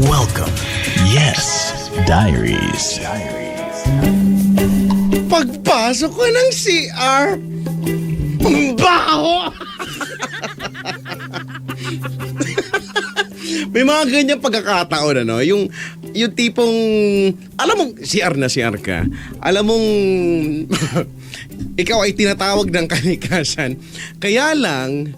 Welcome. Yes, Diaries. Pagpasok ko ng CR, ang baho! May mga ganyan pagkakataon, ano? Yung tipong, alam mong CR na CR ka, alam mong ikaw ay tinatawag ng kalikasan. Kaya lang,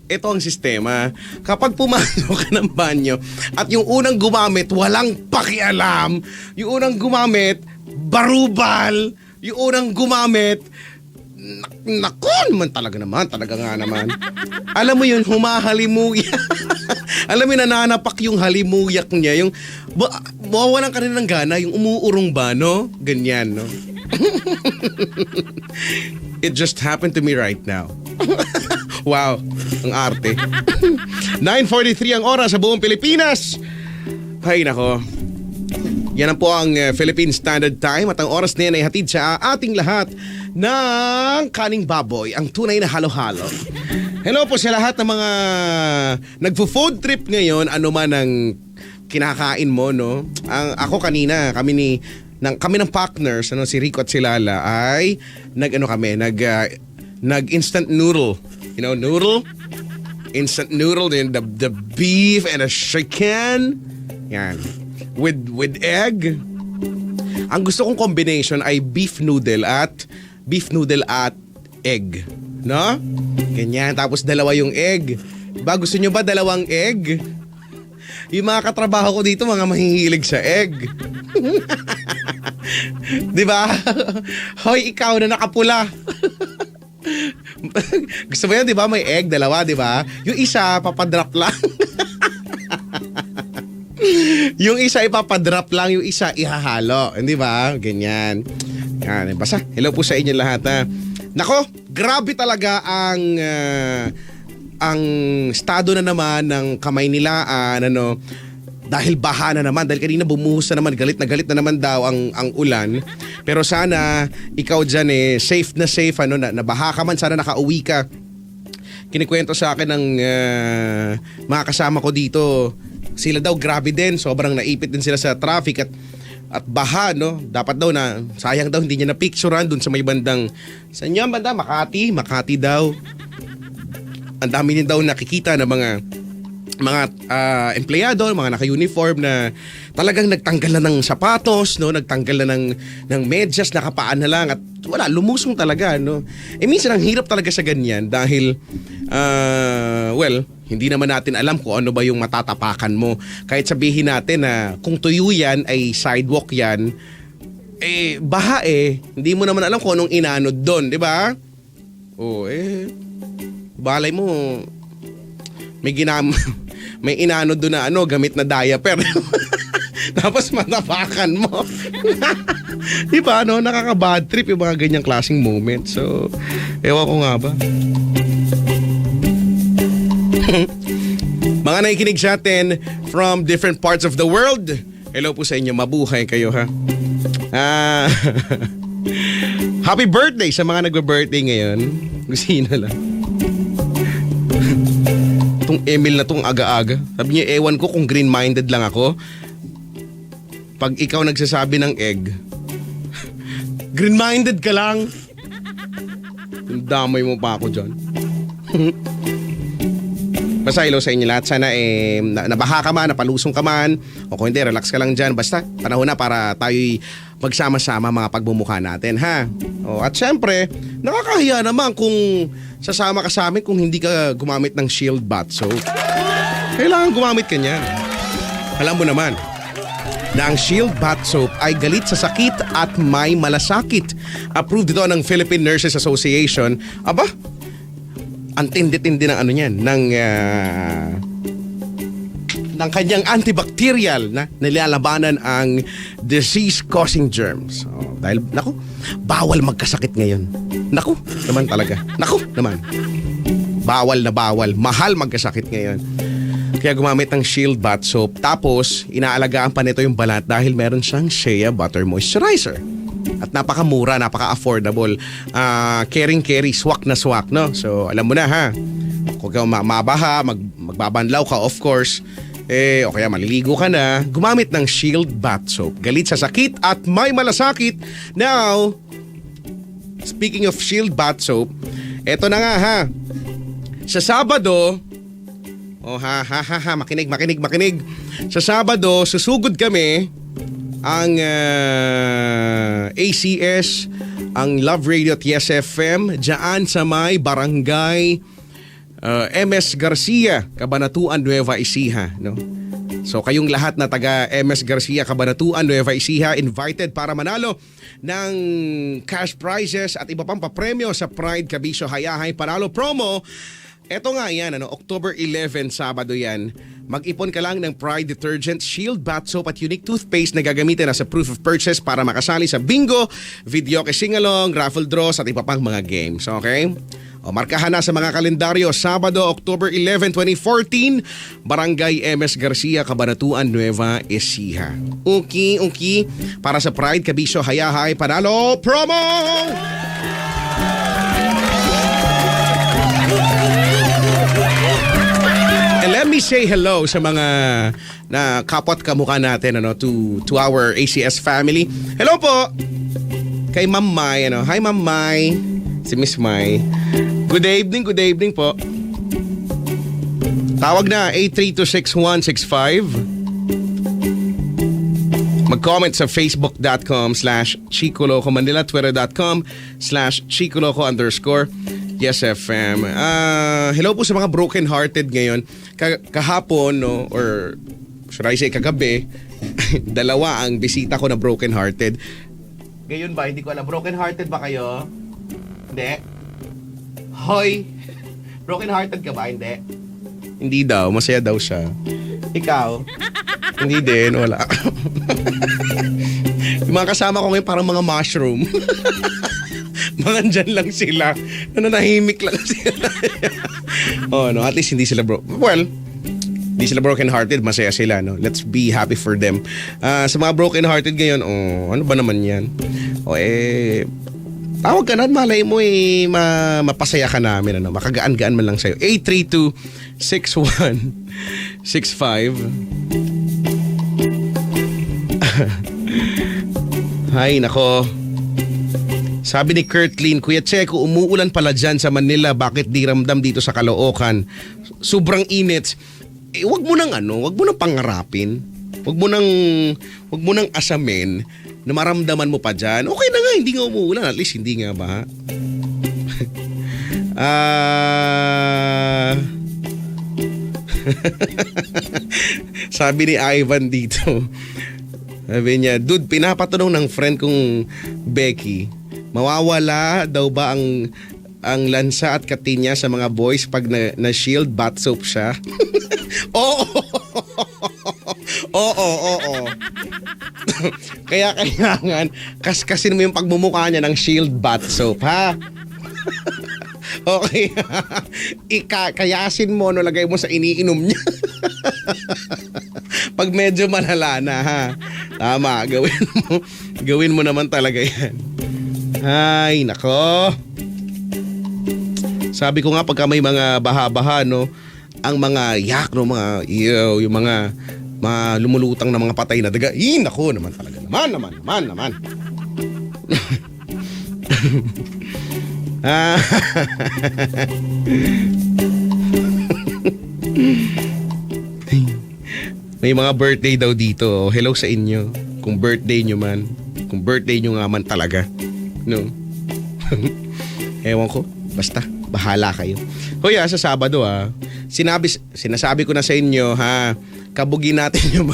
ito ang sistema. Kapag pumasok ka ng banyo at yung unang gumamit, walang pakialam. Yung unang gumamit, barubal. Yung unang gumamit, naku naman talaga nga naman. Alam mo yun, humahalimuyak. Alam mo, nananapak yung halimuyak niya. Yung, mawawalan ka rin ng gana, yung umuurong ba, no? Ganyan, no? It just happened to me right now. Wow, ang arte. 9:43 ang oras sa buong Pilipinas. Ay, nako. Yan ang po ang Philippine Standard Time at ang oras na yan ay hatid sa ating lahat ng kaning baboy, ang tunay na halo-halo. Hello po sa lahat ng mga nagfo-food trip ngayon, ano man ang kinakain mo, no? Ako kanina, kami ng partners, ano, si Rico at si Lala, ay nag-instant noodle. You know, noodle? Instant noodle, then the beef and a chicken. Yan. With egg. Ang gusto kong combination ay beef noodle at egg. No? Ganyan. Tapos dalawa yung egg. Diba? Gusto nyo ba dalawang egg? Yung mga katrabaho ko dito, mga mahihilig sa egg. Diba? Hoy, ikaw na nakapula. Gusto mo yan, diba? May egg, dalawa, diba? Yung isa, papadrop lang. Yung isa ipapadrop lang, yung isa ihahalo. Hindi ba? Ganyan. Yan, basta. Hello po sa inyo lahat. Ha? Nako, grabe talaga ang estado na naman ng kamay nila. Dahil baha na naman. Dahil kanina bumuhos na naman. Galit na naman daw ang ulan. Pero sana, ikaw dyan safe na safe. Nabaha ka man, sana nakauwi ka. Kinikwento sa akin ng mga kasama ko dito. Sila daw grabe din, sobrang naipit din sila sa traffic at baha, no? Dapat daw sayang daw hindi niya na-picturean dun sa may bandang, sa inyo banda, Makati daw. Ang dami din daw nakikita ng mga empleyado, mga naka-uniform na talagang nagtanggal na ng sapatos, no? Nagtanggal na ng medyas, nakapaan na lang at wala, lumusong talaga, no? Minsan ang hirap talaga sa ganyan dahil hindi naman natin alam kung ano ba yung matatapakan mo. Kahit sabihin natin na kung tuyo yan ay sidewalk yan, baha hindi mo naman alam kung anong inanod doon, di ba? Balay mo, may inanod doon na gamit na diaper. Tapos matapakan mo. Di ba, no? Nakaka-bad trip yung mga ganyang klaseng moment. So, ewan ko nga ba. Mga nakikinig sa atin from different parts of the world, hello po sa inyo, mabuhay kayo, ha. Happy birthday sa mga nagbe-birthday ngayon. Sino lang. Itong Emil na tong aga-aga. Sabi niya, ewan ko kung green-minded lang ako. Pag ikaw nagsasabi ng egg, green-minded ka lang. Damay mo pa ako dyan. Basta hello sa inyo lahat. Sana nabaha ka man, napalusong ka man, o kung hindi, relax ka lang dyan. Basta panahon na para tayo'y magsama-sama mga pagbumukha natin, ha? At syempre, nakakahiya naman kung sasama ka sa amin kung hindi ka gumamit ng Shield Bath Soap. Kailangan gumamit ka niyan. Alam mo naman na ang Shield Bath Soap ay galit sa sakit at may malasakit. Approved ito ng Philippine Nurses Association. Aba, ang tindi-tindi ng niyan, ng kanyang antibacterial na nilalabanan ang disease-causing germs. Dahil, bawal magkasakit ngayon. Naman talaga. Naman. Bawal na bawal. Mahal magkasakit ngayon. Kaya gumamit ng Shield Bath Soap. Tapos, inaalagaan pa nito yung balat dahil meron siyang Shea Butter Moisturizer. At napakamura, napaka-affordable. Caring-carry, swak na swak, no? So, alam mo na, ha? Kung mabaha, magbabanlaw ka, of course, o kaya maliligo ka na, gumamit ng Shield Bath Soap. Galit sa sakit at may malasakit. Now, speaking of Shield Bath Soap, eto na nga ha. Sa Sabado, makinig. Sa Sabado, susugod kami ang ACS, ang Love Radio at Yes FM, dyan sa may barangay MS Garcia, Cabanatuan, Nueva Ecija, no? So kayong lahat na taga MS Garcia, Cabanatuan, Nueva Ecija, invited para manalo ng cash prizes at iba pang papremyo sa Pride Kabisyo Hayahay Panalo Promo. Eto nga yan, October 11, Sabado yan. Mag-ipon ka lang ng Pride Detergent, Shield Bath Soap at Unique Toothpaste na gagamitin as a proof of purchase para makasali sa bingo, video sing-along, raffle draws at iba pang mga games. Okay? O markahan na sa mga kalendaryo, Sabado, October 11, 2014, Barangay MS Garcia, Cabanatuan, Nueva Ecija. Okay. Para sa Pride Kabisyo Hayahay Panalo Promo! And let me say hello sa mga na kapot kamukha natin to our ACS family. Hello po kay Ma'am Mai, Hi Ma'am Mai, si Miss Mai. Good evening po. Tawag na 8326165. Mag-comment sa facebook.com/Chicoloco Manila, twitter.com/Chicoloco_. Yes FM. Hello po sa mga broken hearted ngayon. Kahapon or should I say kagabi, dalawa ang bisita ko na broken hearted. Ngayon ba, hindi ko alam. Broken hearted ba kayo? Hindi. Hoy, broken hearted ka ba? Hindi daw, masaya daw siya. Ikaw? Hindi din, wala. Yung mga kasama ko ngayon parang mga mushroom. Mga andyan lang sila. Nananahimik lang sila. At least hindi sila hindi sila broken hearted, masaya sila, no? Let's be happy for them. Sa mga broken hearted ngayon, ano ba naman yan? Tawag ka na at malay mo mapasaya ka namin, makagaan-gaan man lang sa'yo. 832-6165. Hay, nako. Sabi ni Kurtlyn, Kuya Checo, umuulan pala dyan sa Manila. Bakit di ramdam dito sa Caloocan? Sobrang init. Wag mo nang pangarapin. Wag mo nang asamin na maramdaman mo pa dyan. Okay na nga, hindi nga umuulan. At least hindi nga ba? Sabi ni Ivan dito. Sabi niya, dude, pinapatanong ng friend kong Becky, mawawala daw ba ang lansa at katinya sa mga boys pag na Shield Bath Soap siya? Oo. Kaya kailangan kaskasin mo yung pagmumukha niya ng Shield Bath Soap, ha? Okay. Kayasin mo, lagay mo sa iniinom niya. Pag medyo malala na, ha? Tama, gawin mo naman talaga yan. Ay, nako. Sabi ko nga, pagka may mga baha-baha, ang mga yak, yung mga lumulutang na mga patay na daga. Nako naman talaga. Naman. May mga birthday daw dito. Hello sa inyo. Kung birthday nyo man. Kung birthday nyo nga man talaga. No? Ewan ko. Basta, bahala kayo. Hoy, sa Sabado sinasabi ko na sa inyo, ha, kabugin natin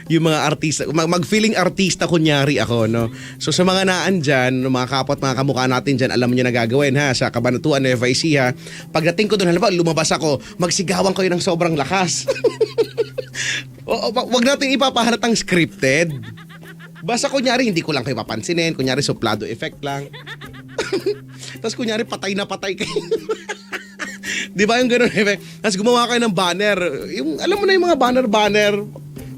yung mga artista. Mag-feeling artista kunyari ako, no? So sa mga naan dyan, mga kapwa at mga kamukha natin dyan, alam nyo na gagawin, ha? Sa Cabanatuan, Nueva Ecija, pagdating ko doon, halimbawa, lumabas ako, magsigawan kayo ng sobrang lakas. Wag natin ipapahalatang scripted. Basta kunyari, hindi ko lang kayo papansinin. Kunyari, suplado effect lang. Tapos kunyari, patay na patay kayo. Di ba yung gano'n effect? Tapos gumawa kayo ng banner. Yung, alam mo na yung mga banner.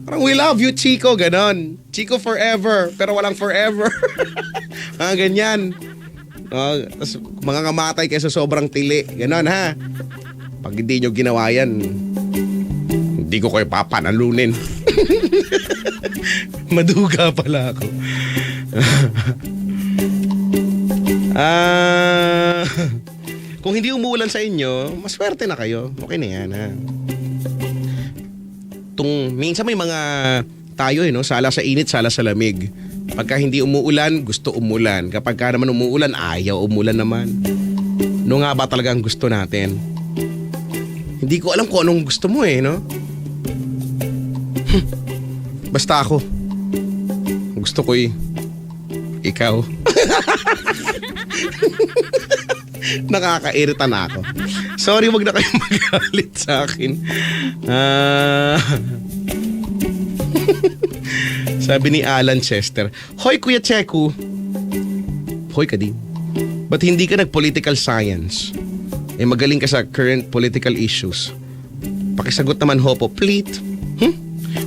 Parang, we love you, Chico. Ganon. Chico forever. Pero walang forever. Mga ganyan. Tapos mga kamatay kayo sa sobrang tili. Ganon, ha? Pag hindi nyo ginawa yan, Hindi ko kayo papanalunin. Maduga pala ako. Kung hindi umuulan sa inyo, maswerte na kayo. Okay na yan, ha? Minsan may mga tayo, no? Sala sa init, sala sa lamig. Pagka hindi umuulan, gusto umulan. Kapag ka naman umuulan, ayaw umulan naman. No nga ba talaga ang gusto natin? Hindi ko alam kung anong gusto mo no? Basta ako. Gusto ko ikaw. Nakakairita na ako. Sorry, wag na kayong magalit sa akin. Sabi ni Alan Chester, Hoy Kuya Cheku. Hoy ka din. Ba't hindi ka nag-political science? Magaling ka sa current political issues. Pakisagot naman, Hopo, please.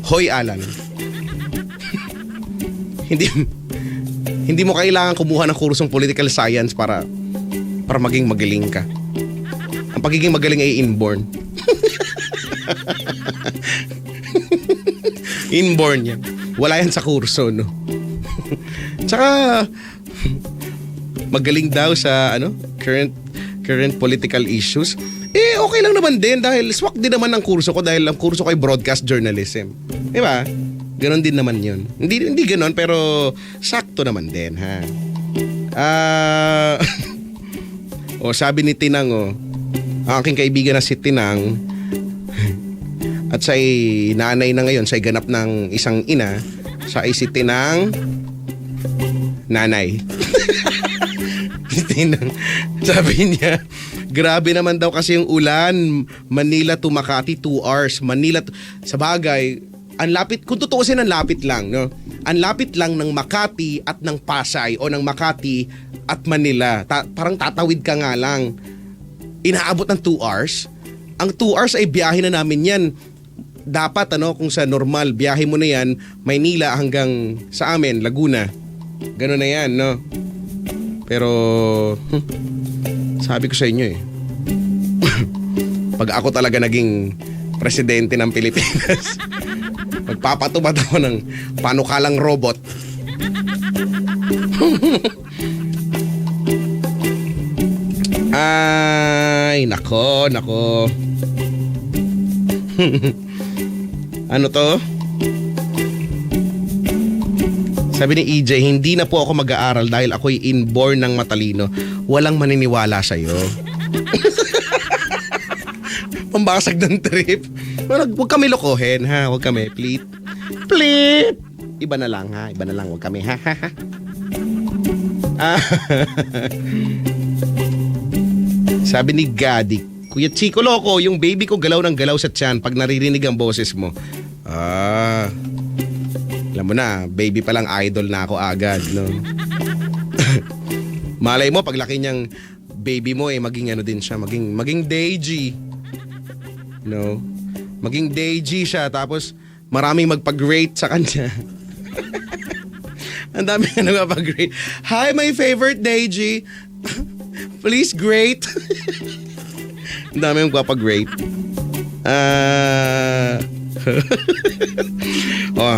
Hoy Alan. Hindi mo kailangan kumuha ng kursong political science para maging magaling ka. Ang pagiging magaling ay inborn. Inborn yan. Wala yan sa kurso, no? Tsaka, magaling daw sa current political issues. Okay lang naman din dahil swak din naman ang kurso ko dahil ang kurso ko ay broadcast journalism. Diba? Ganon din naman yun. Hindi ganon pero sakto naman din, ha? Sabi ni Tinang, ang aking kaibigan na si Tinang, at siya ay nanay na ngayon, siya ay ganap ng isang ina, siya ay si Tinang nanay. Tinang, sabi niya, grabe naman daw kasi yung ulan, Manila to Makati 2 hours. Sa bagay, ang lapit, kung tutuusin ang lapit lang, no? Ang lapit lang ng Makati at ng Pasay o ng Makati at Manila. Parang tatawid ka nga lang. Inaabot ng 2 hours. Ang 2 hours ay biyahe na namin yan. Dapat kung sa normal, biyahe mo na yan, Maynila hanggang sa amin, Laguna. Gano'n na yan, no? Pero, sabi ko sa inyo pag ako talaga naging presidente ng Pilipinas, magpapatupad ako ng panukalang robot. Ay, nako. Ano to? Sabi ni EJ, hindi na po ako mag-aaral dahil ako'y inborn ng matalino. Walang maniniwala sa'yo. Pambasag ng trip. Huwag kami lokohin, ha? Huwag kami, please. Please! Iba na lang, ha? Iba na lang, huwag kami, ha? Sabi ni Gadi, Kuya Chico Loco, yung baby ko galaw ng galaw sa tiyan pag naririnig ang boses mo. Alam mo na, baby pa lang idol na ako agad, no? Malay mo, paglaki niyang baby mo, maging din siya, maging Deji. No? Maging Deji siya, tapos maraming magpag-rate sa kanya. Ang dami nga nagpapag-rate. Hi, my favorite Deji. Please grate. Ang dami magpapag-rate.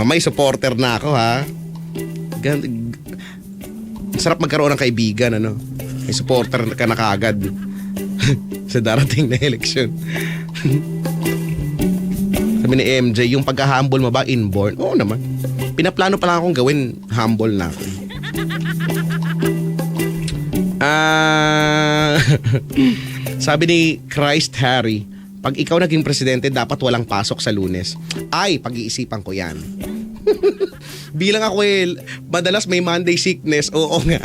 May supporter na ako, ha. Sarap magkaroon ng kaibigan, May supporter ka na kaagad sa darating na eleksyon. Sabi ni MJ, yung pagka-humble mo ba inborn? Oo naman. Pinaplano pa lang akong gawin, humble na ako. Sabi ni Christ Harry, pag ikaw naging presidente, dapat walang pasok sa Lunes. Ay, pag-iisipan ko yan. Bilang ako madalas may Monday sickness, oo nga.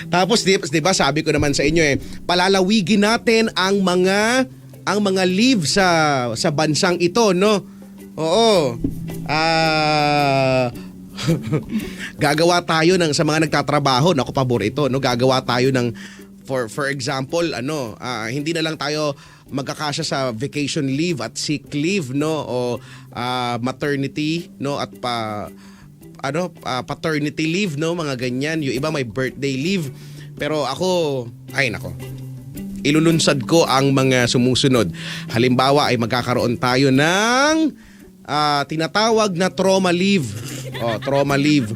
Tapos diba sabi ko naman sa inyo palalawigin natin ang mga leave sa bansang ito, no? Oo. Gagawa tayo sa mga nagtatrabaho, naku pabor ito, no? Gagawa tayo ng for example, hindi na lang tayo magkakasya sa vacation leave at sick leave, no? O maternity, no? At paternity leave, no? Mga ganyan. Yung iba may birthday leave. Pero ako, ay nako. ilulunsad ko ang mga sumusunod. Halimbawa ay magkakaroon tayo ng tinatawag na trauma leave. Trauma leave.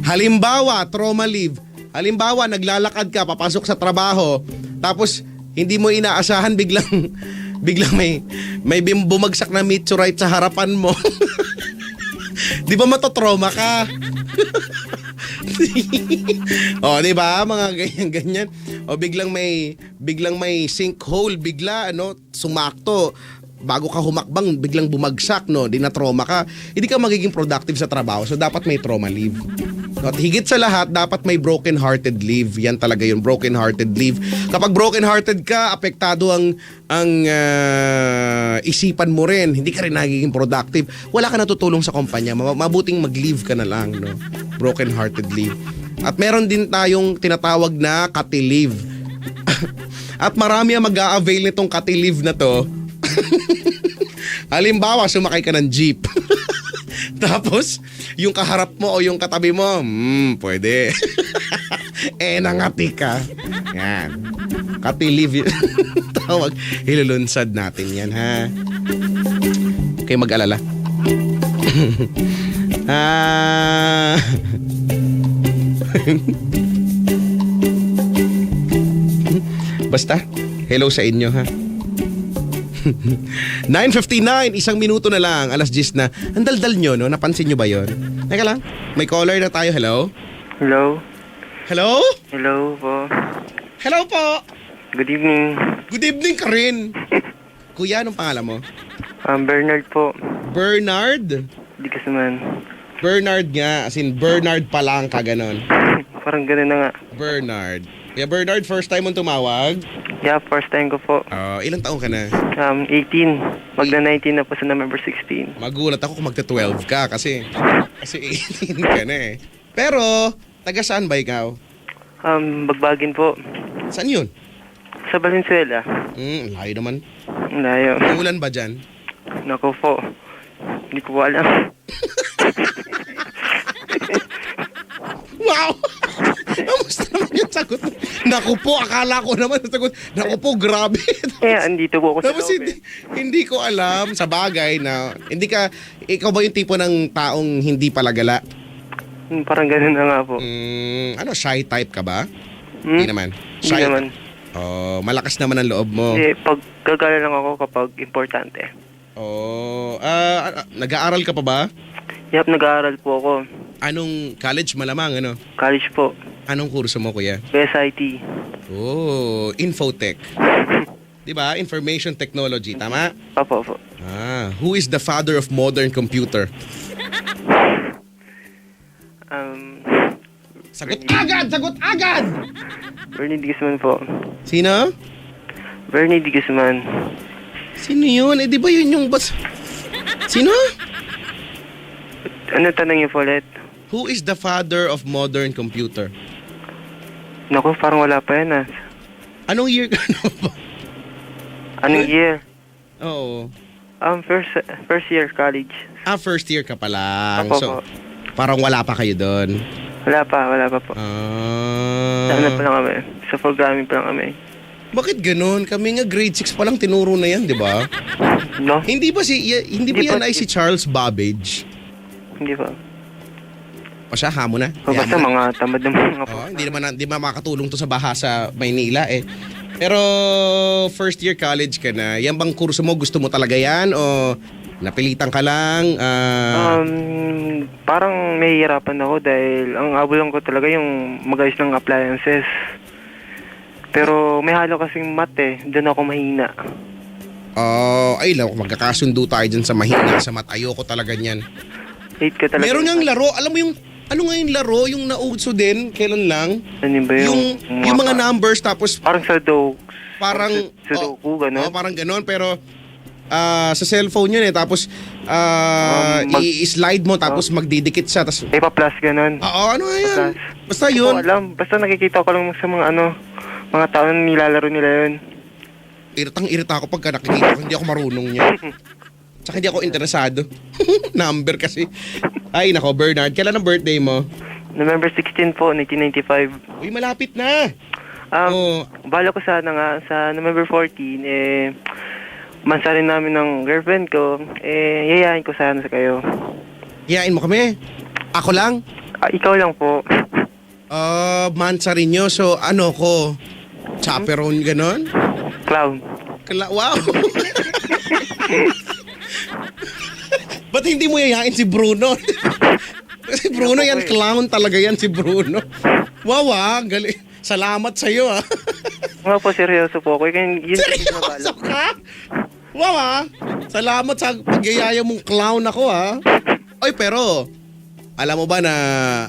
Halimbawa, trauma leave. Halimbawa, naglalakad ka, papasok sa trabaho, tapos hindi mo inaasahan biglang may bumagsak na meteorite sa harapan mo. Di ba matotrauma ka? Di ba? Mga ganyan. Biglang may sinkhole, sumakto. Bago ka humakbang, biglang bumagsak, di na trauma ka. Hindi ka magiging productive sa trabaho. So, dapat may trauma leave. At higit sa lahat, dapat may broken-hearted leave. Yan talaga yung broken-hearted leave. Kapag broken-hearted ka, apektado ang isipan mo rin. Hindi ka rin nagiging productive. Wala ka natutulong sa kumpanya. Mabuting mag-leave ka na lang. Broken-hearted leave. At meron din tayong tinatawag na kati leave. At marami ang mag-a-avail nitong kati leave na to. Halimbawa, sumakay ka ng jeep. Tapos, yung kaharap mo o yung katabi mo, pwede. Nangati ka. Yan. Kati leave. Tawag. Hilulunsad natin yan, ha? Okay, mag-alala. Basta, hello sa inyo, ha? 9:59, 1 minuto na lang, alas 10 na. Ang daldal nyo, napansin nyo ba yon? Teka lang, may caller na tayo. Hello? Hello? Hello? Hello po. Hello po. Good evening. Good evening ka rin. Kuya, anong pangalan mo? Bernard po. Bernard? Di kasi man. Bernard nga, as in Bernard pa lang ka ganon. Parang gano'n na nga. Bernard. Kuya Bernard, first time mong tumawag? Yeah, first time ko po. Ilang taong ka na? 18. Magna-19 na po sa November 16. Magulat ako kung magta-12 ka kasi 18 ka na eh. Pero, taga saan ba ikaw? Bagbagin po. Saan yun? Sa Valenzuela. Layo naman. Layo. Ulan ba dyan? Naku po. Hindi ko po alam. Wow! Kamusta naman yung sagot mo? Naku po, akala ko naman yung sagot. Naku po, grabe. Andito po ako sa Tapos loob hindi ko alam sa bagay na ikaw ba yung tipo ng taong hindi palagala? Parang gano'n na nga po. Shy type ka ba? Hindi naman. Hindi naman. Malakas naman ang loob mo. Hindi, gagala lang ako kapag importante. Nag-aaral ka pa ba? Yap, nag-aaral po ako. Anong college malamang, College po. Anong kurso mo, kuya? SIT. Infotech. Diba? Information technology, tama? Opo. Who is the father of modern computer? Sagot agad! Bernie D. Guzman po. Sino? Bernie D. Guzman. Sino yun? Di ba yun yung Sino? Ano tanong niyo po ulit? Who is the father of modern computer? Naku, parang wala pa yan Anong year ka na ba? Anong year? Oo. First year college. First year ka pa lang. Opo, So, parang wala pa kayo doon. Wala pa po. Sa ano pa lang kami? Sa programming pa lang kami. Bakit ganun? Kami nga grade 6 pa lang tinuro na yan, di ba? No? Hindi ba yan ay si Charles Babbage? Hindi pa. O siya, hamo na. Basta mga tamad ng mga po. Hindi makakatulong to sa baha sa Maynila eh. Pero first year college ka na. Yan bang kurso mo? Gusto mo talaga yan? O napilitan ka lang? Parang nahihirapan ako dahil ang abulan ko talaga yung mag-ayos ng appliances. Pero may halo kasing math Doon ako mahina. Magkakasundo tayo dyan sa mahina sa math. Ayoko talaga niyan. Hate ka talaga. Meron ngang laro. Alam mo yung ano nga yung laro? Yung nauso din? Kailan lang? Ano ba yung mga numbers tapos parang Sudoku. Parang Sudoku, gano'n? parang gano'n. Pero sa cellphone yun tapos i-slide mo tapos magdidikit siya. Tapos, Pa-plus, gano'n. ano nga yan? Basta Hindi yun. ko alam. Basta nakikita ko lang sa mga tao na nilalaro nila yun. Irita ako pagka nakikita ko. Hindi ako marunong niya. Tsaka hindi ako interesado. Number kasi. Ay, nako, Bernard. Kailan ang birthday mo? November 16 po, 1995. Uy, malapit na. Oo. Bala ko sana nga, sa November 14, mansa rin namin ng girlfriend ko, yayain ko sana sa kayo. Yayain mo kami? Ako lang? Ikaw lang po. Mansa rin nyo. So, ano ko? Chaperone, ganon? Clown. Wow! Ba't hindi mo yayain si Bruno? Si Bruno yan, clown talaga yan si Bruno. Wow, galing. Salamat sa'yo, Nga po, seryoso po ako. Yun Seryoso ka? Wow, salamat sa pagyayaya mong clown ako, Oy, pero, alam mo ba na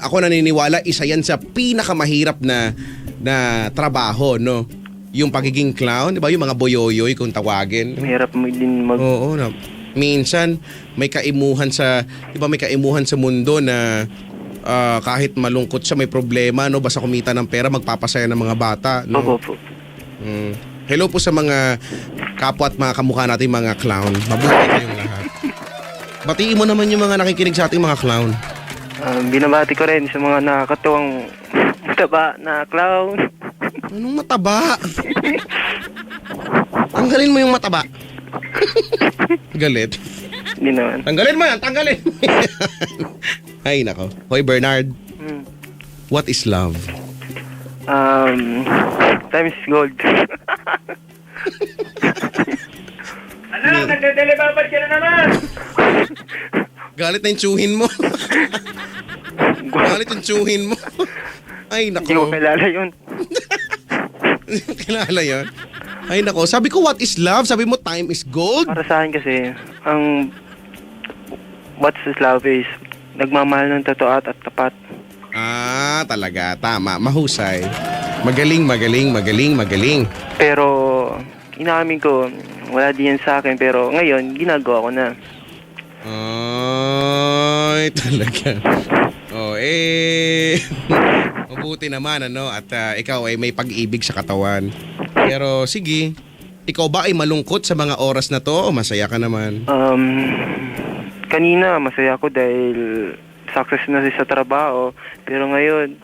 ako naniniwala, isa yan sa pinakamahirap na trabaho, no? Yung pagiging clown, di ba? Yung mga boyoyoy kung tawagin. Mahirap mo din Oo, na. Minsan, may kaimuhan sa, di ba may kaimuhan sa mundo na kahit malungkot siya, may problema, no? Basta kumita ng pera, magpapasaya ng mga bata, no? Opo. Hello po sa mga kapwa at mga kamukha natin mga clown. Mabuti kayong lahat. Batiin mo naman yung mga nakikinig sa ating mga clown. Binabati ko rin sa mga nakakatuwang mataba na clown. Anong mataba? Tanggalin mo yung mataba. Galit. Hindi naman. Tanggalin mo yan, tanggalin. Ay, nako. Hoy, Bernard. What is love? Time is gold. Nagdadelibabat ka na naman! Galit na yung tsuhin mo. Galit yung tsuhin mo. Ay, nako. Hindi ko kilala yun. Kilala yun? Ay, nako. Sabi ko, what is love? Sabi mo, time is gold? Para sa akin kasi, what is love is, nagmamahal ng totoo at tapat. Talaga. Tama. Mahusay. Magaling. Pero, inamin ko, wala din yan sa akin. Pero ngayon, ginagawa ko na. Ay, talaga. Mabuti naman, ano? At ikaw ay may pag-ibig sa katawan. Pero sige, ikaw ba ay malungkot sa mga oras na to o masaya ka naman? Kanina, masaya ako dahil success na sa trabaho. Pero ngayon,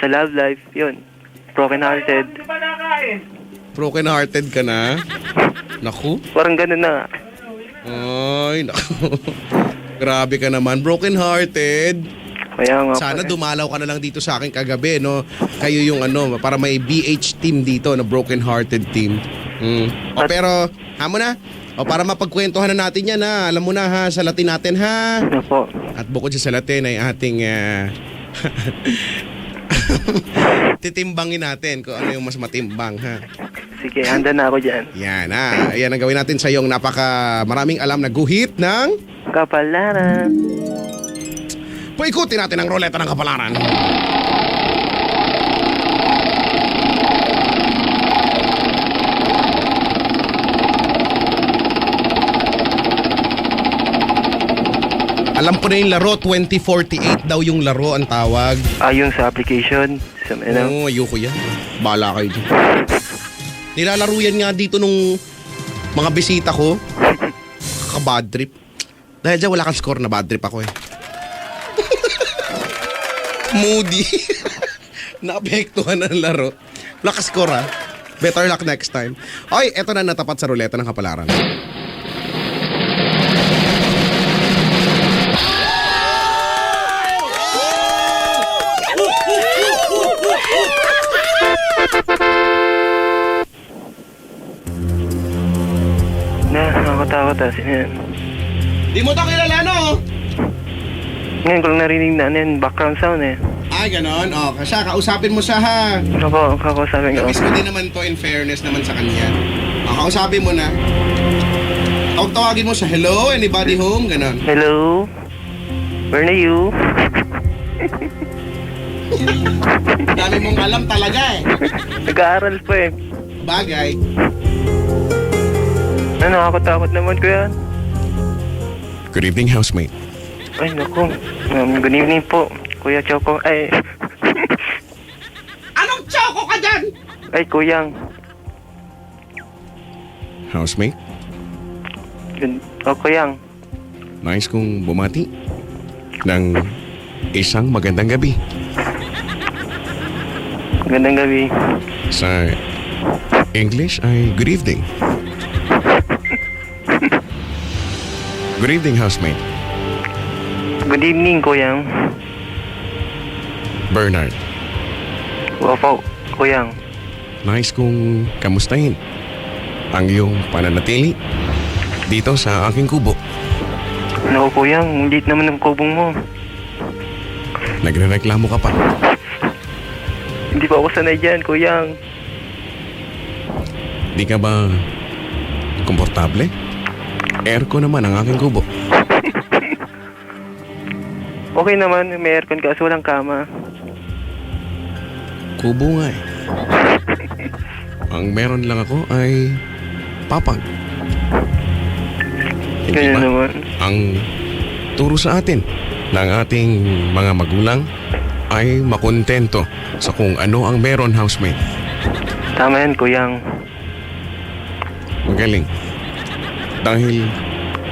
sa love life, yun. Broken hearted. Broken hearted ka na? Naku. Parang ganun na. Ay, naku. Grabe ka naman. Broken hearted. Kaya nga. Sana dumalaw ka na lang dito sa akin kagabi, no? Kayo yung para may BH team dito na broken hearted team. Pero, hamo na. Para mapagkwentuhan na natin yan, ha? Alam mo na, ha? Salatin natin, ha? Opo. At bukod sa salatin ay ating titimbangin natin kung ano yung mas matimbang, ha? Sige, handa na ako dyan. Yan, ha? Ayan ang gawin natin sa iyong maraming alam na guhit ng kapalaran. Paikutin natin ang roleta ng kapalaran. Alam ko na yung laro, 2048 daw yung laro ang tawag. Yung sa application. Oo, ayoko yan. Bahala kayo dyan. Nilalaro yan nga dito nung mga bisita ko. Kaka-bad trip. Dahil dyan wala kang score na bad trip ako eh. Moody. Naapektuhan ng laro. Wala ka score ha. Better luck next time. Oy, eto na natapat sa ruleta ng kapalaran. Nakakatakot sino yan? Di mo to kilala, no? Ngayon ko lang narinig na yan, background sound eh. Ay, ganon. Kasi kausapin mo siya, ha? Ako, kakausapin ko. Nabis ko din naman to in fairness naman sa kanya. Kausapin mo na. Tawagin mo siya, hello, anybody home? Ganon. Hello? Where are you? Dami mong alam talaga eh. Nag-aaral pa eh. Bagay. Nakakatakot naman ko yan. Good evening, housemate. Ay, naku. Good evening po, Kuya Choco. Ay. Anong choco ka dyan? Ay, Kuyang. Housemate, Kuyang. nais kong bumati ng isang magandang gabi. Magandang gabi. Sa English ay good evening. Good evening, housemate. Good evening, Kuyang. Bernard. Opo, Kuyang. Nais kong kamustahin ang iyong pananatili dito sa aking kubo. Ano, Kuyang? Ang liit naman ng kubong mo. Nagrereklamo ka pa. Hindi pa ako sanay dyan, Kuyang. Di ka ba komportable? Aircon naman ang aking kubo. Okay naman, may aircon kaso walang kama. Kubo nga eh. Ang meron lang ako ay papag. Hindi Ganyan ba? naman. Ang turo sa atin ng ating mga magulang ay makontento sa kung ano ang meron, housemate. Tama yan, Kuyang. Magaling. Dahil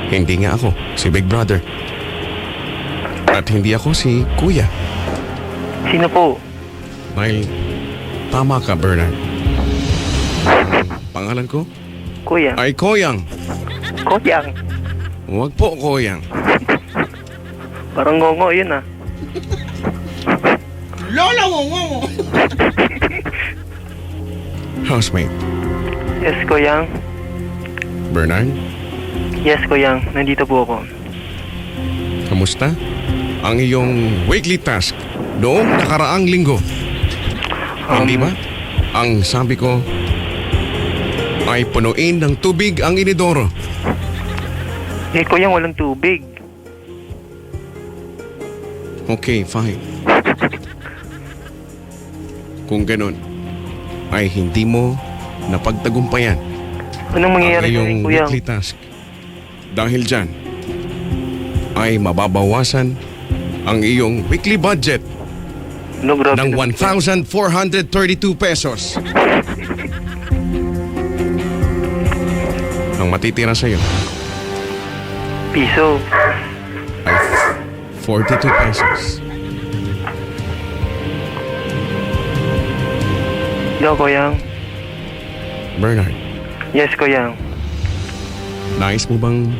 hindi nga ako si Big Brother. At hindi ako si Kuya. Sino po? Dahil tama ka, Bernard. Ang pangalan ko Kuyang. ay Koyang. Kuyang. Huwag po Koyang. Parang ngongo yun ah. Lola mo! Housemate, Yes, Kuyang. Bernard, Yes, Kuyang. Nandito po ako. kamusta? Ang iyong weekly task noong nakaraang linggo. Hindi ba? Ang sabi ko ay punuin ng tubig ang inidoro. Eh, Kuyang, walang tubig. Okay, fine. Kung ganun, ay hindi mo napagtagumpayan Anong ang mangyayari iyong sa'yo, Kuyang? weekly task. Dahil dyan, ay mababawasan ang iyong weekly budget No, grabe ng naman. 1,432 pesos. Ang matitira sa'yo Piso. ay 42 pesos. Yo, Kuyang. Bernard, Yes, Kuyang. nais mo bang